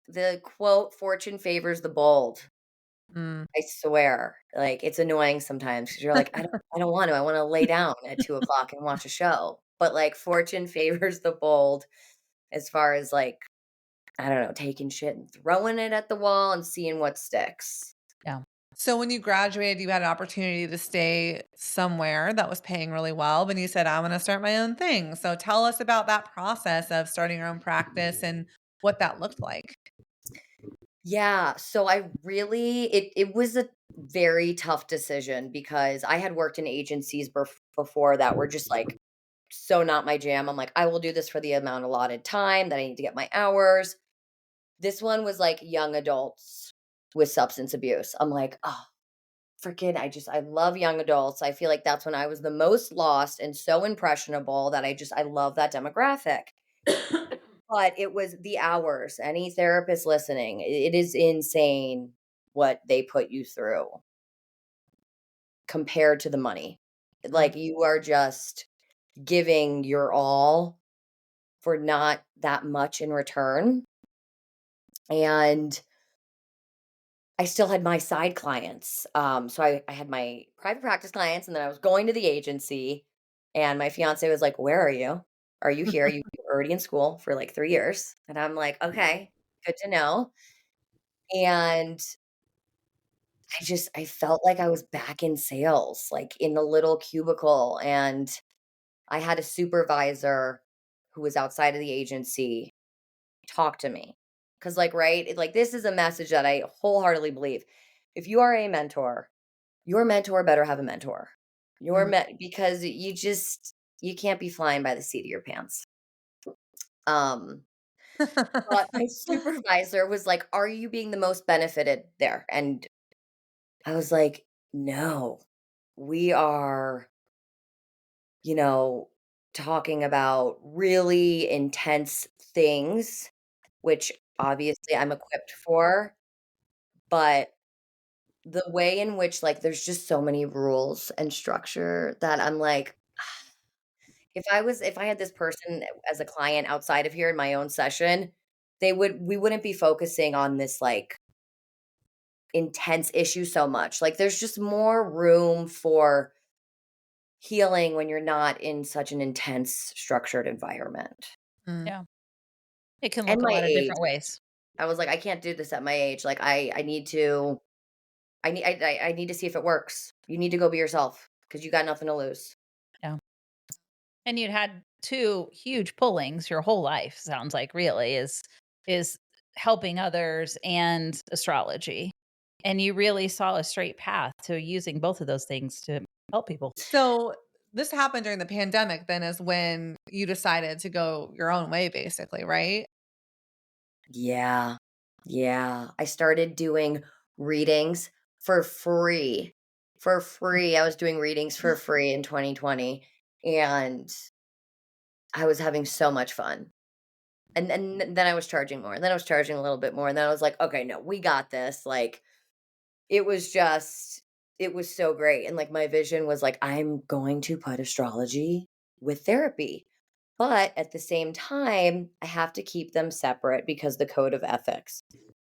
the quote, "Fortune favors the bold."
Mm.
I swear, like, it's annoying sometimes because 'cause you're like, I don't want to. I wanna lay down at 2 o'clock and watch a show." But, like, fortune favors the bold as far as, like, I don't know, taking shit and throwing it at the wall and seeing what sticks.
Yeah.
So when you graduated, you had an opportunity to stay somewhere that was paying really well, but you said, "I want to start my own thing." So tell us about that process of starting your own practice and what that looked like.
Yeah, so I really it was a very tough decision because I had worked in agencies before that were just, like, so not my jam. I'm like, "I will do this for the amount allotted time that I need to get my hours." This one was, like, young adults with substance abuse. I'm like, "Oh, freaking I love young adults." I feel like that's when I was the most lost and so impressionable that I love that demographic. But it was the hours. Any therapist listening, it is insane what they put you through. compared to the money. Like you are just giving your all for not that much in return. And I still had my side clients. So I had my private practice clients, and then I was going to the agency. And my fiance was like, "Where are you? Are you here? You were already in school for like 3 years." And I'm like, "Okay, good to know." And I felt like I was back in sales, like in a little cubicle. And I had a supervisor who was outside of the agency talk to me. Cause like, right, like this is a message that I wholeheartedly believe. If you are a mentor, your mentor better have a mentor. Because you can't be flying by the seat of your pants. Um, but my supervisor was like, "Are you being the most benefited there?" And I was like, "No, we are, you know, talking about really intense things, which obviously I'm equipped for, but the way in which like there's just so many rules and structure that I'm like, if I had this person as a client outside of here in my own session, we wouldn't be focusing on this like intense issue so much. Like there's just more room for healing when you're not in such an intense structured environment.
Yeah. It can
And
look a
my
lot of
age.
different ways.
I was like, I can't do this at my age. Like I need to I need to see if it works. You need to go be yourself because you got nothing to lose.
Yeah. And you'd had 2 huge pullings your whole life, sounds like, really, is helping others and astrology. And you really saw a straight path to using both of those things to help people.
So this happened during the pandemic then is when you decided to go your own way basically, right?
Yeah. Yeah. I started doing readings for free. For free. I was doing readings for free in 2020, and I was having so much fun. And then I was charging more. And then I was charging a little bit more. And then I was like, okay, no, we got this. Like it was just it was so great. And like my vision was like, I'm going to put astrology with therapy. But at the same time, I have to keep them separate because the code of ethics.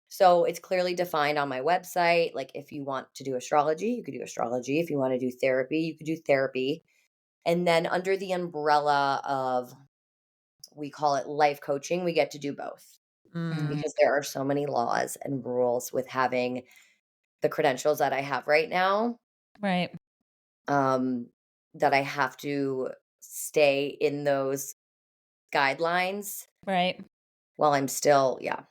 So it's clearly defined on my website. Like if you want to do astrology, you could do astrology. If you want to do therapy, you could do therapy. And then under the umbrella of, we call it life coaching, we get to do both
Mm,
because there are so many laws and rules with having the credentials that I have right now,
right.
um, that I have to stay in those guidelines
Right.
while I'm still, yeah.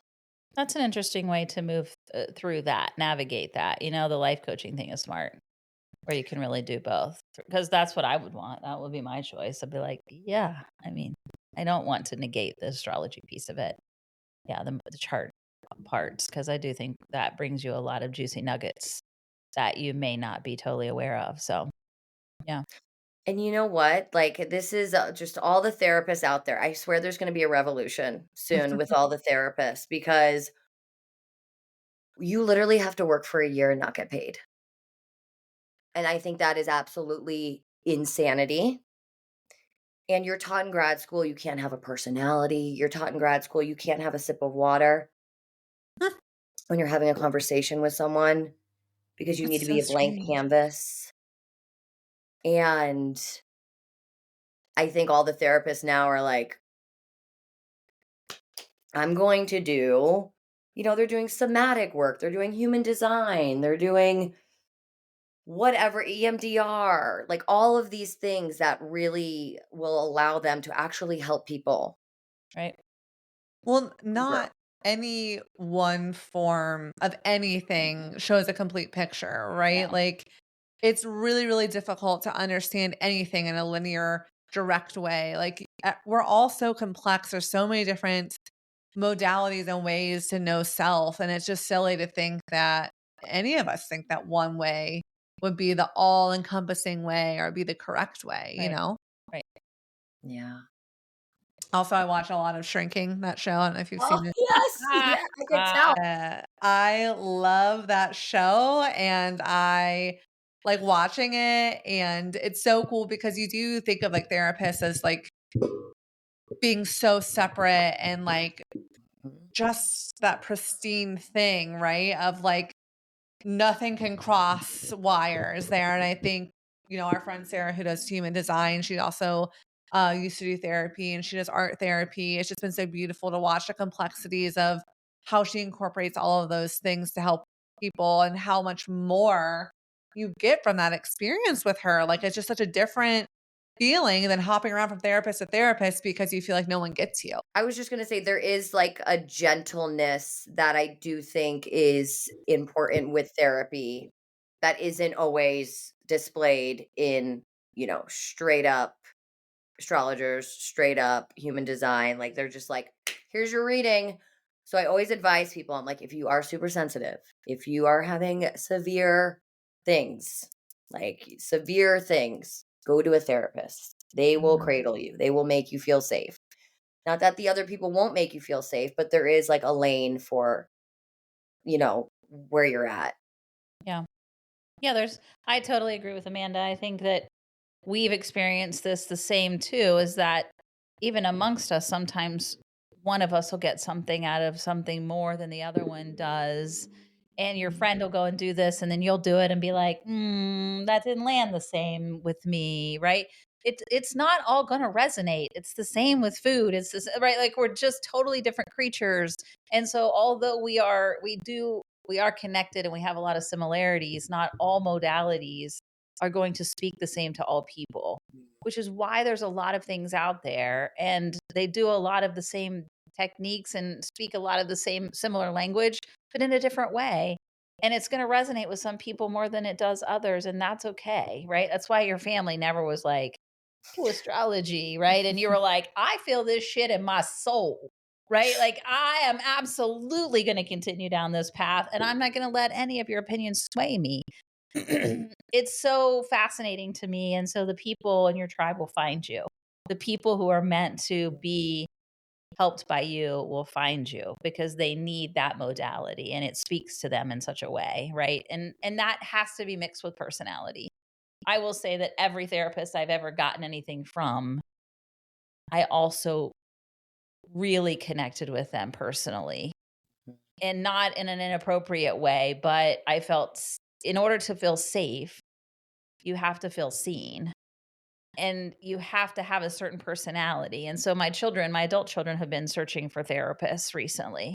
That's an interesting way to move through that, navigate that. The life coaching thing is smart, where you can really do both. Because that's what I would want. That would be my choice. I'd be like, yeah, I mean, I don't want to negate the astrology piece of it. Yeah, the chart parts, because I do think that brings you a lot of juicy nuggets that you may not be totally aware of. So, yeah.
And you know what? Like, this is just all the therapists out there. I swear there's going to be a revolution soon with all the therapists because you literally have to work for a year and not get paid. And I think that is absolutely insanity. And you're taught in grad school you can't have a personality. You're taught in grad school you can't have a sip of water when you're having a conversation with someone because you need
That's
to
so
be a blank
strange.
canvas. And I think all the therapists now are like, I'm going to do, they're doing somatic work, they're doing human design, they're doing whatever, EMDR, like all of these things that really will allow them to actually help people
Right.
Well,
grow.
not any one form of anything shows a complete picture, right?
No.
Like it's really, really difficult to understand anything in a linear, direct way. Like we're all so complex. There's so many different modalities and ways to know self. And it's just silly to think that any of us think that one way would be the all encompassing way or be the correct way, you
Right.
know?
Right.
Yeah.
Also, I watch a lot of Shrinking, that show. I don't know if you've
Oh,
seen it.
yes. Yeah, I can tell.
I love that show, and I like watching it. And it's so cool because you do think of like therapists as like being so separate and like just that pristine thing, right? Of like nothing can cross wires there. And I think, our friend Sarah, who does human design, she also used to do therapy and she does art therapy. It's just been so beautiful to watch the complexities of how she incorporates all of those things to help people and how much more you get from that experience with her. Like, it's just such a different feeling than hopping around from therapist to therapist because you feel like no one gets you.
I was just going to say there is like a gentleness that I do think is important with therapy that isn't always displayed in, straight up astrologers, straight up human design. Like they're just like, here's your reading. So I always advise people, I'm like, if you are super sensitive, if you are having severe things, go to a therapist. They will cradle you. They will make you feel safe. Not that the other people won't make you feel safe, but there is like a lane for, where you're at.
Yeah. Yeah, I totally agree with Amanda. I think that we've experienced this the same too, is that even amongst us, sometimes one of us will get something out of something more than the other one does. And your friend will go and do this, and then you'll do it and be like, that didn't land the same with me, right? It's not all going to resonate. It's the same with food. It's this, right? Like we're just totally different creatures. And so although we are connected and we have a lot of similarities, not all modalities are going to speak the same to all people, which is why there's a lot of things out there and they do a lot of the same techniques and speak a lot of the same similar language, but in a different way. And it's going to resonate with some people more than it does others. And that's okay, right? That's why your family never was like, "Ooh, astrology," right? And you were like, "I feel this shit in my soul." Right? Like, I am absolutely going to continue down this path and I'm not going to let any of your opinions sway me. It's so fascinating to me. And so the people in your tribe will find you. The people who are meant to be helped by you will find you because they need that modality and it speaks to them in such a way, right? And that has to be mixed with personality. I will say that every therapist I've ever gotten anything from, I also really connected with them personally, and not in an inappropriate way, but I felt in order to feel safe, you have to feel seen and you have to have a certain personality. And so my adult children have been searching for therapists recently.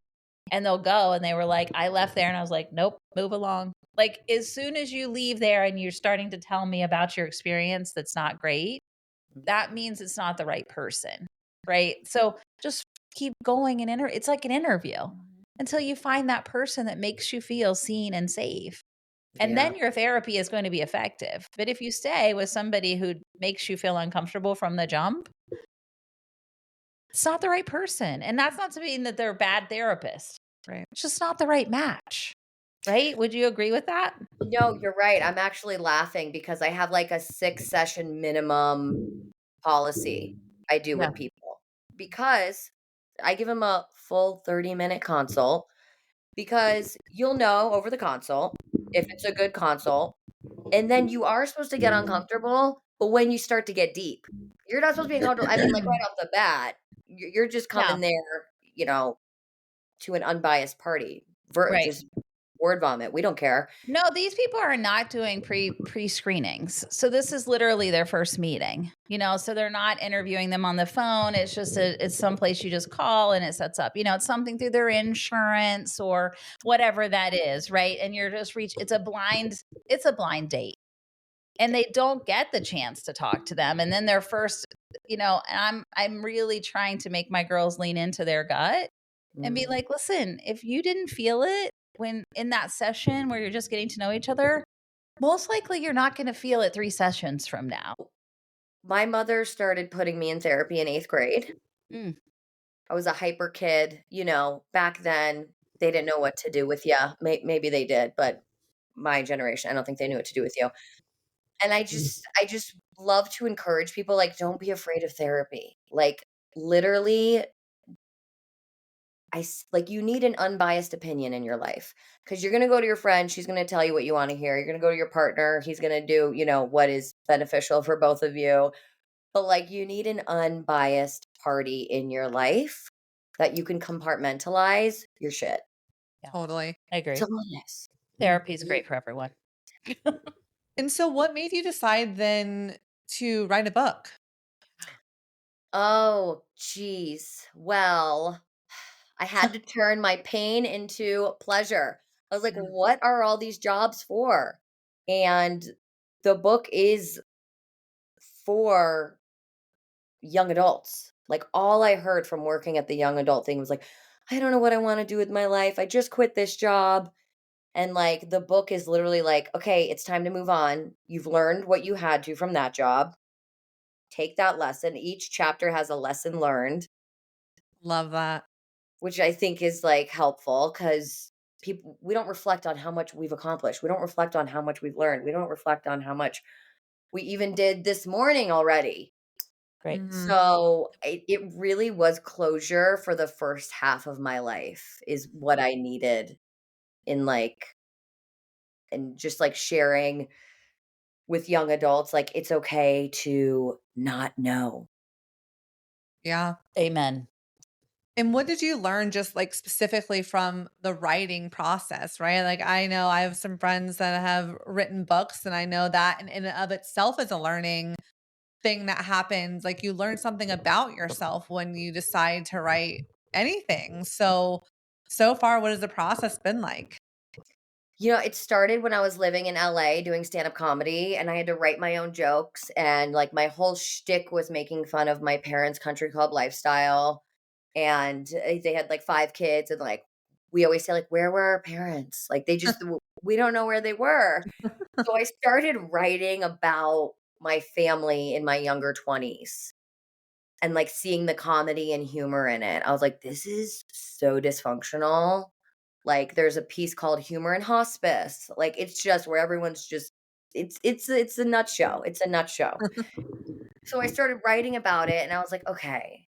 And they'll go and they were like, I left there and I was like, nope, move along. Like as soon as you leave there and you're starting to tell me about your experience that's not great, that means it's not the right person. Right. So just keep going and it's like an interview until you find that person that makes you feel seen and safe. And
Yeah.
then your therapy is going to be effective. But if you stay with somebody who makes you feel uncomfortable from the jump, it's not the right person. And that's not to mean that they're a bad therapist.
Right.
It's just not the right match. Right? Would you agree with that?
No, you're right. I'm actually laughing because I have like a 6-session minimum policy I do
Yeah.
with people because I give them a full 30-minute consult because you'll know over the consult if it's a good consult. And then you are supposed to get uncomfortable, but when you start to get deep, you're not supposed to be uncomfortable. I mean, like right off the bat, you're just
Yeah.
coming there, to an unbiased party.
Right.
Just word vomit. We don't care.
No, these people are not doing pre-screenings. So this is literally their first meeting. So they're not interviewing them on the phone. It's just it's someplace you just call and it sets up. It's something through their insurance or whatever that is, right? And you're just it's a blind date. And they don't get the chance to talk to them. And then their first, and I'm really trying to make my girls lean into their gut and be like, listen, if you didn't feel it when in that session where you're just getting to know each other, most likely you're not going to feel it 3 sessions from now.
My mother started putting me in therapy in 8th grade.
Mm.
I was a hyper kid, back then they didn't know what to do with you. Maybe they did, but my generation, I don't think they knew what to do with you. And I just love to encourage people, like, don't be afraid of therapy. Like, literally, like, you need an unbiased opinion in your life, because you're going to go to your friend. She's going to tell you what you want to hear. You're going to go to your partner. He's going to do, what is beneficial for both of you. But like, you need an unbiased party in your life that you can compartmentalize your shit.
Yeah,
Totally.
I agree.
It's honest.
Therapy is great for everyone.
And so what made you decide then to write a book?
Oh, geez. Well, I had to turn my pain into pleasure. I was like,
Mm.
what are all these jobs for? And the book is for young adults. Like, all I heard from working at the young adult thing was like, I don't know what I want to do with my life. I just quit this job. And like, the book is literally like, okay, it's time to move on. You've learned what you had to from that job. Take that lesson. Each chapter has a lesson learned,
Love that.
which I think is like helpful, because we don't reflect on how much we've accomplished. We don't reflect on how much we've learned. We don't reflect on how much we even did this morning already.
Great.
Mhm.
So it really was closure for the first half of my life, is what I needed, in like, and just like sharing with young adults, like, it's okay to not know.
Yeah.
Amen.
And what did you learn just like specifically from the writing process, right? Like I know I have some friends that have written books and I know that in and of itself is a learning thing that happens. Like you learn something about yourself when you decide to write anything. So far, what has the process been like?
It started when I was living in LA doing stand-up comedy, and I had to write my own jokes, and like, my whole shtick was making fun of my parents' country club lifestyle. And they had like 5 kids, and like, we always say like, where were our parents? Like, we don't know where they were. So I started writing about my family in my younger 20s, and like, seeing the comedy and humor in it. I was like, this is so dysfunctional. Like, there's a piece called Humor in Hospice. Like, it's just where everyone's just, it's a nut show. It's a nut show. So I started writing about it, and I was like, okay.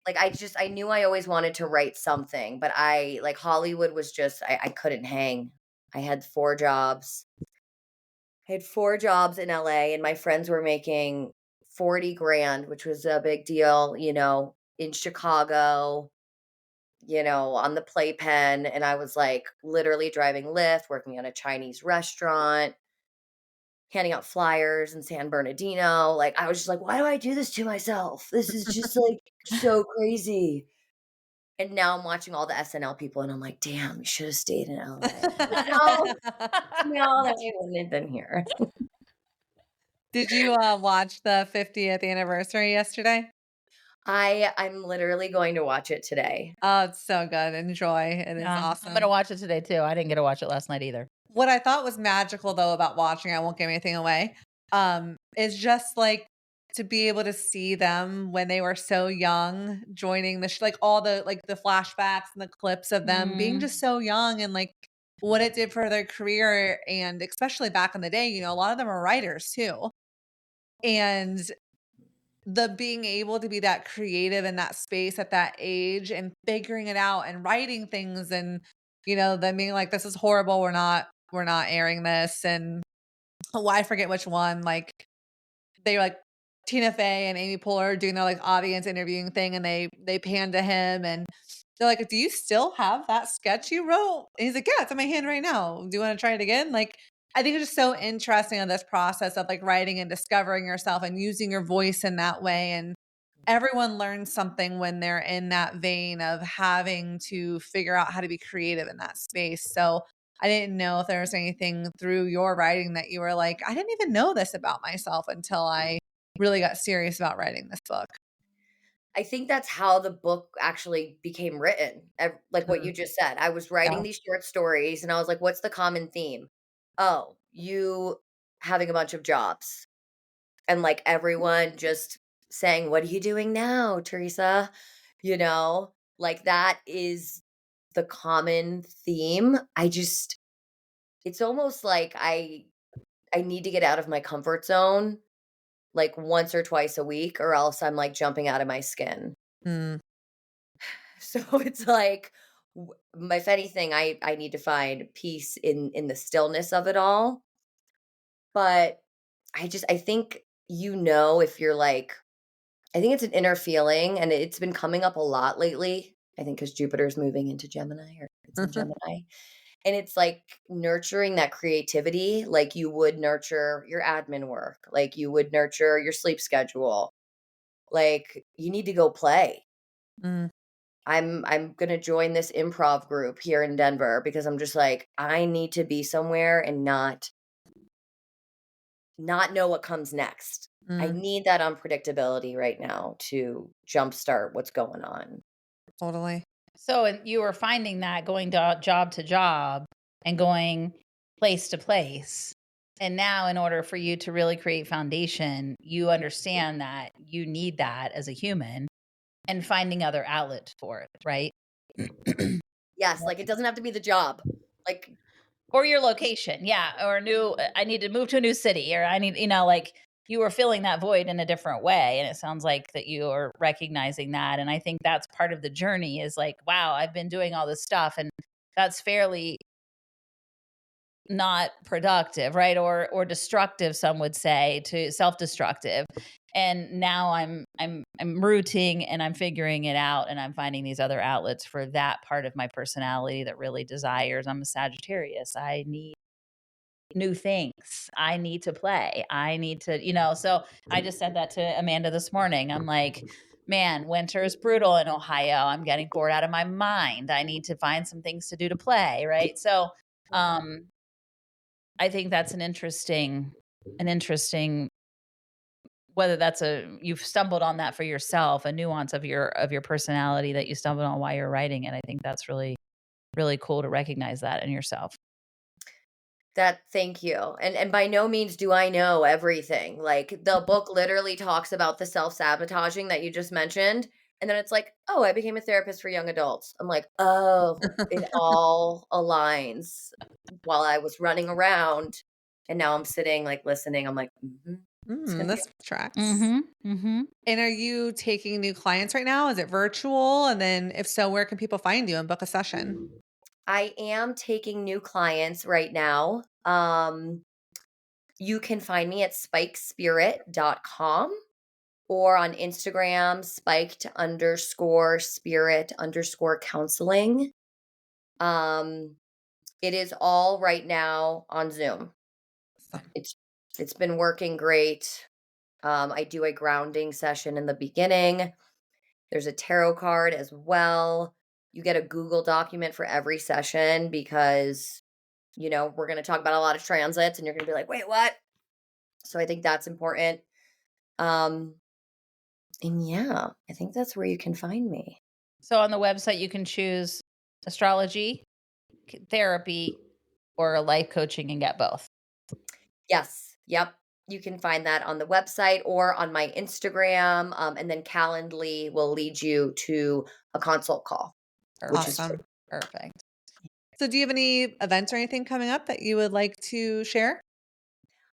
Like, I knew I always wanted to write something, but like, Hollywood was just, I couldn't hang. I had 4 jobs. I had 4 jobs in LA, and my friends were making 40 grand, which was a big deal, in Chicago, on the playpen. And I was like, literally driving Lyft, working at a Chinese restaurant, handing out flyers in San Bernardino. Like, I was just like, why do I do this to myself? This is just like so crazy. And now I'm watching all the SNL people, and I'm like, damn, you should have stayed in LA. No, no, that I wouldn't have been here.
Did you watch the 50th anniversary yesterday?
I'm literally going to watch it today.
Oh, it's so good. Enjoy. It is
I'm
awesome.
gonna watch it today too. I didn't get to watch it last night either.
What I thought was magical though about watching, I won't give anything away, is just like to be able to see them when they were so young joining like all the like the flashbacks and the clips of them being just so young and like what it did for their career and especially back in the day, a lot of them are writers too. And the being able to be that creative in that space at that age and figuring it out and writing things and them being like, this is horrible, we're not airing this. And oh, I forget which one, like they were like Tina Fey and Amy Poehler doing their like audience interviewing thing and they pan to him and they're like, do you still have that sketch you wrote? And he's like, yeah, it's in my hand right now, do you want to try it again? Like, I think it's just so interesting on this process of like writing and discovering yourself and using your voice in that way. And everyone learns something when they're in that vein of having to figure out how to be creative in that space. So I didn't know if there was anything through your writing that you were like, I didn't even know this about myself until I really got serious about writing this book.
I think that's how the book actually became written. Like what you just said. I was writing
Yeah.
these short stories, and I was like, what's the common theme? Oh, you having a bunch of jobs. And like, everyone just saying, what are you doing now, Teresa? Like, that is the common theme. It's almost like I need to get out of my comfort zone like once or twice a week, or else I'm like jumping out of my skin.
Mm.
So it's like, if anything, I need to find peace in the stillness of it all. But I think, if you're like, I think it's an inner feeling, and it's been coming up a lot lately. I think because Jupiter's moving into Gemini, or it's in Gemini. And it's like nurturing that creativity like you would nurture your admin work, like you would nurture your sleep schedule. Like, you need to go play.
Mm,
I'm gonna join this improv group here in Denver because I'm just like, I need to be somewhere and not know what comes next. I
mm,
need that unpredictability right now to jumpstart what's going on.
totally.
So and you were finding that going to job and going place to place. And now in order for you to really create foundation, you understand that you need that as a human and finding other outlets for it, right?
Yes, like, it doesn't have to be the job. Like,
Or your location. Yeah. Or I need to move to a new city, or I need, like you were filling that void in a different way. And it sounds like that you are recognizing that. And I think that's part of the journey is like, wow, I've been doing all this stuff and that's fairly not productive, right? Or destructive, some would say, to self-destructive. And now I'm rooting and I'm figuring it out and I'm finding these other outlets for that part of my personality that really desires. I'm a Sagittarius. I need new things. I need to play. I need to, so I just said that to Amanda this morning. I'm like, man, winter is brutal in Ohio. I'm getting bored out of my mind. I need to find some things to do to play, right? So, I think that's an interesting whether that's you've stumbled on that for yourself, a nuance of your personality that you stumbled on while you're writing it. I think that's really, really cool to recognize that in yourself.
thank you. And by no means do I know everything. Like, the book literally talks about the self-sabotaging that you just mentioned, and then it's like, "Oh, I became a therapist for young adults." I'm like, "Oh, it all aligns." While I was running around, and now I'm sitting, like, listening, I'm like, "Mhm, it's gonna be."
This tracks.
Mhm. Mhm.
And are you taking new clients right now? Is it virtual? And then if so, where can people find you and book a session?
I am taking new clients right now. You can find me at spikespirit.com or on Instagram, spiked_spirit_counseling. Um, it is all right now on Zoom.
Awesome.
It's been working great. I do a grounding session in the beginning. There's a tarot card as well. You get a Google document for every session because, we're going to talk about a lot of transits and you're going to be like, wait, what? So I think that's important. Um, and yeah, I think that's where you can find me.
So on the website, you can choose astrology, therapy, or a life coaching and get both.
Yes. Yep. You can find that on the website or on my Instagram. And then Calendly will lead you to a consult call, which is free.
Awesome.
Perfect.
So do you have any events or anything coming up that you would like to share?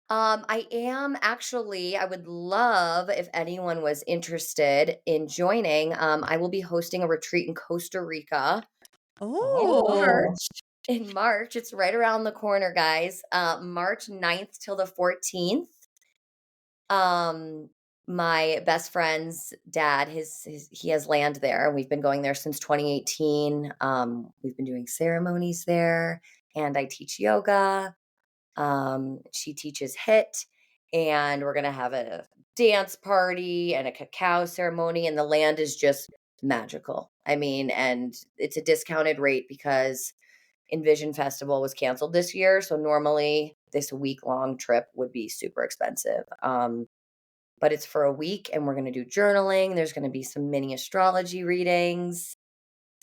I am actually, I would love if anyone was interested in joining. I will be hosting a retreat in Costa Rica in
Oh,
March. In March, it's right around the corner, guys. March 9th till the 14th. Um, my best friend's dad, he has land there, and we've been going there since 2018. We've been doing ceremonies there, and I teach yoga. She teaches HIIT, and we're gonna have a dance party and a cacao ceremony, and the land is just magical. I mean, and it's a discounted rate because Envision Festival was canceled this year, so normally this week-long trip would be super expensive. But it's for a week, and we're gonna do journaling. There's gonna be some mini astrology readings.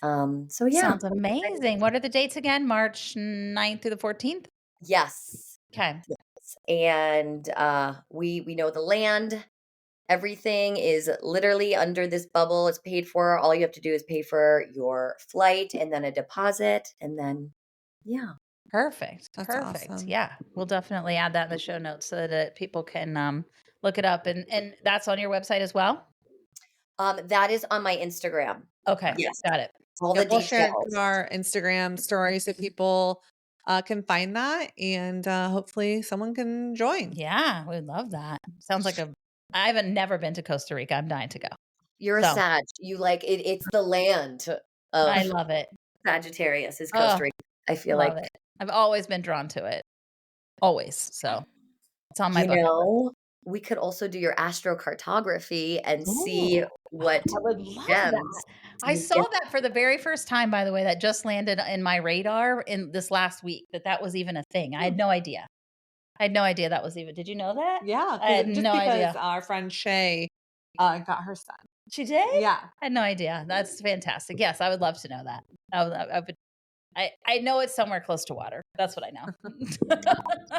So yeah.
Sounds amazing. What are the dates again? March 9th through the 14th?
Yes.
Okay.
Yes. And we know the land. Everything is literally under this bubble. It's paid for. All you have to do is pay for your flight and then a deposit, and then yeah.
Perfect.
that's
Perfect.
awesome.
Yeah. We'll definitely add that in the show notes so that people can look it up. And that's on your website as well?
That is on my Instagram.
Okay.
Yes.
Got it.
All
Yeah,
the
we'll share it
details.
in our Instagram story so people can find that, and hopefully someone can join.
Yeah, we love that. Sounds like I haven't never been to Costa Rica. I'm dying to go.
You're a
So
Sag. You like it. It's the land
I
of
love it.
Sagittarius is
Oh,
Costa Rica. I feel
love
like,
it. I've always been drawn to it. Always. So it's on my
you
bucket list.
know, we could also do your astrocartography and see
Ooh,
what
I would love
gems
that. I
you
saw
get.
that for the very first time, by the way, that just landed in my radar in this last week, that was even a thing. I had no idea. I had no idea that was even. Did you know that?
Yeah,
I had
just
no
because
idea.
our friend Shay got her son.
She did?
Yeah.
I had no idea. That's fantastic. Yes, I would love to know that. I would. I know it's somewhere close to water. That's what I know.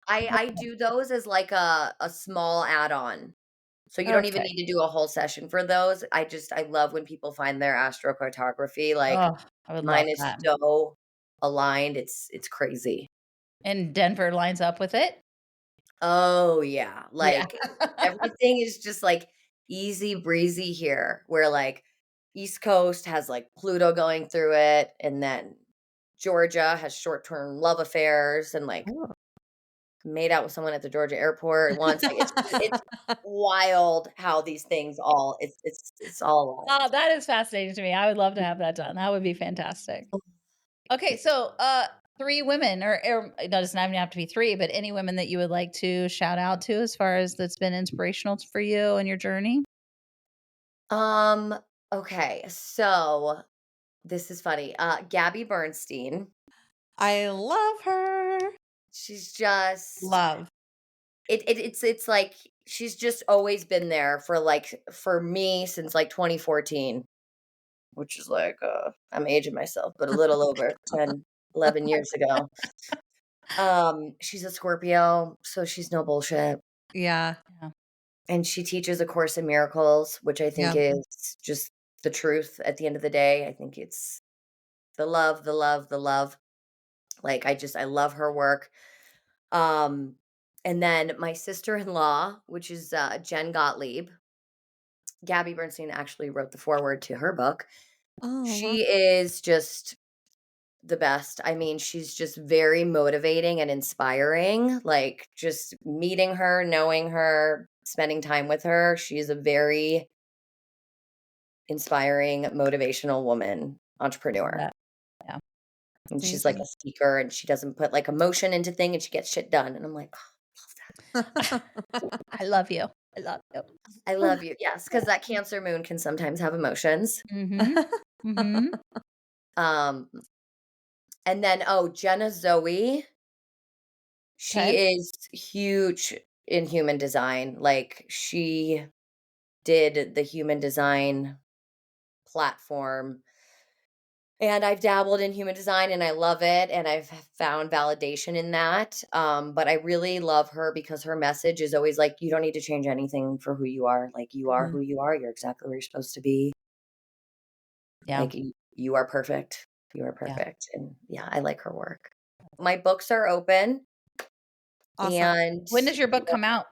I do those as like a small add-on. So you don't even
Okay.
need to do a whole session for those. I love when people find their astrocartography. Like
Oh, I would love
mine is
that.
so aligned. It's crazy.
And Denver lines up with it?
Oh yeah.
Yeah.
Like everything is just like easy breezy here. Where like East Coast has like Pluto going through it, and then Georgia has short-term love affairs and like
Ooh.
made out with someone at the Georgia airport once. Like it's wild how these things all it's all
Oh,
aligned.
that is fascinating to me. I would love to have that done. That would be fantastic. Okay, so 3 women, or it doesn't even have to be 3, but any women that you would like to shout out to as far as that's been inspirational for you and your journey?
Um, okay, so this is funny. Gabby Bernstein,
I love her.
she's just
Love.
it's like she's just always been there for like for me since like 2014, which is like I'm aging myself, but a little over 10, 11 years ago. She's a Scorpio, so she's no bullshit.
Yeah.
Yeah.
And she teaches A Course in Miracles, which I think
Yeah.
is just the truth at the end of the day. I think it's the love, the love, the love. Like I love her work. Um and then my sister-in-law, which is Jen Gottlieb. Gabby Bernstein actually wrote the foreword to her book.
Oh,
She is just the best. I mean, she's just very motivating and inspiring. Like just meeting her, knowing her, spending time with her. She's a very inspiring, motivational woman, entrepreneur.
That- Yeah.
And she's like
amazing.
a speaker and she doesn't put like emotion into thing and she gets shit done. And I'm like,
I love you. I love you.
I love you. Yes, because that Cancer moon can sometimes have emotions.
Mhm. Mhm.
Um, and then Jenna Zoe, she
Okay.
is huge in human design. Like she did the human design platform. And I've dabbled in human design and I love it and I've found validation in that. But I really love her because her message is always like, you don't need to change anything for who you are. Like you are
Mhm.
who you are. You're exactly where you're supposed to be.
Yeah.
Like you are perfect. You are
Yeah.
perfect. And yeah, I like her work. My books are open
Awesome.
and
When does your book come out?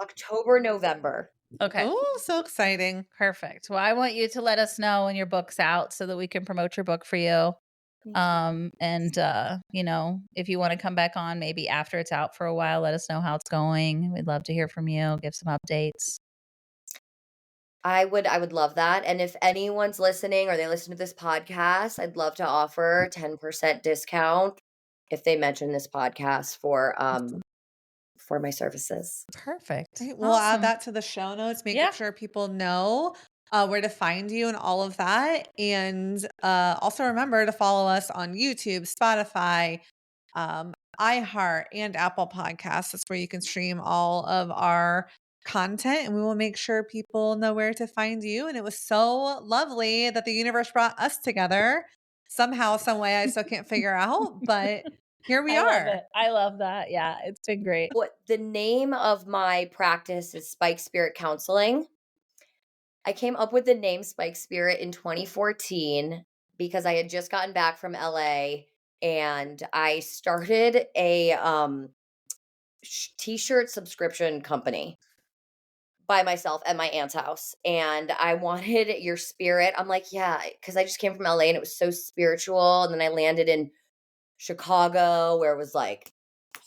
October, November.
Okay.
Oh, so exciting.
Perfect. Well, I want you to let us know when your book's out so that we can promote your book for you.
Thank you.
And if you want to come back on maybe after it's out for a while, let us know how it's going. We'd love to hear from you, give some updates.
I would love that. And if anyone's listening or they listen to this podcast, I'd love to offer 10% discount if they mention this podcast for my services.
Perfect.
Great. We'll add
Awesome.
that to the show notes, make
Yeah.
sure people know where to find you and all of that. And also remember to follow us on YouTube, Spotify, iHeart, and Apple Podcasts. That's where you can stream all of our content, and we will make sure people know where to find you. And it was so lovely that the universe brought us together somehow, some way. I still can't figure out, but here we
I love
are.
it. I love that. Yeah, it's been great.
What the name of my practice is Spike Spirit Counseling. I came up with the name Spike Spirit in 2014 because I had just gotten back from LA and I started a t-shirt subscription company. by myself at my aunt's house, and I wanted your spirit. I'm like, yeah, because I just came from LA and it was so spiritual. And then I landed in Chicago where it was like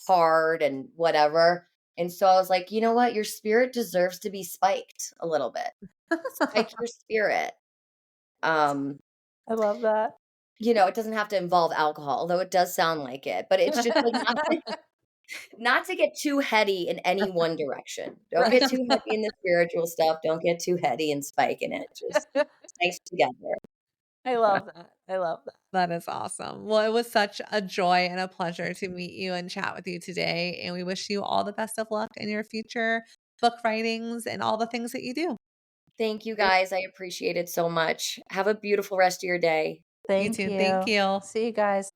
hard and whatever. And so I was like, you know what? Your spirit deserves to be spiked a little bit. Spike your spirit.
I love that.
It doesn't have to involve alcohol, although it does sound like it. But it's just like not to get too heady in any one direction. Don't get too heady in the spiritual stuff. Don't get too heady and spike in it. Just nice together.
I love that. I love that. That is awesome. Well, it was such a joy and a pleasure to meet you and chat with you today. And we wish you all the best of luck in your future book writings and all the things that you do.
Thank you guys. I appreciate it so much. Have a beautiful rest of your day.
You too. Thank you.
See you guys.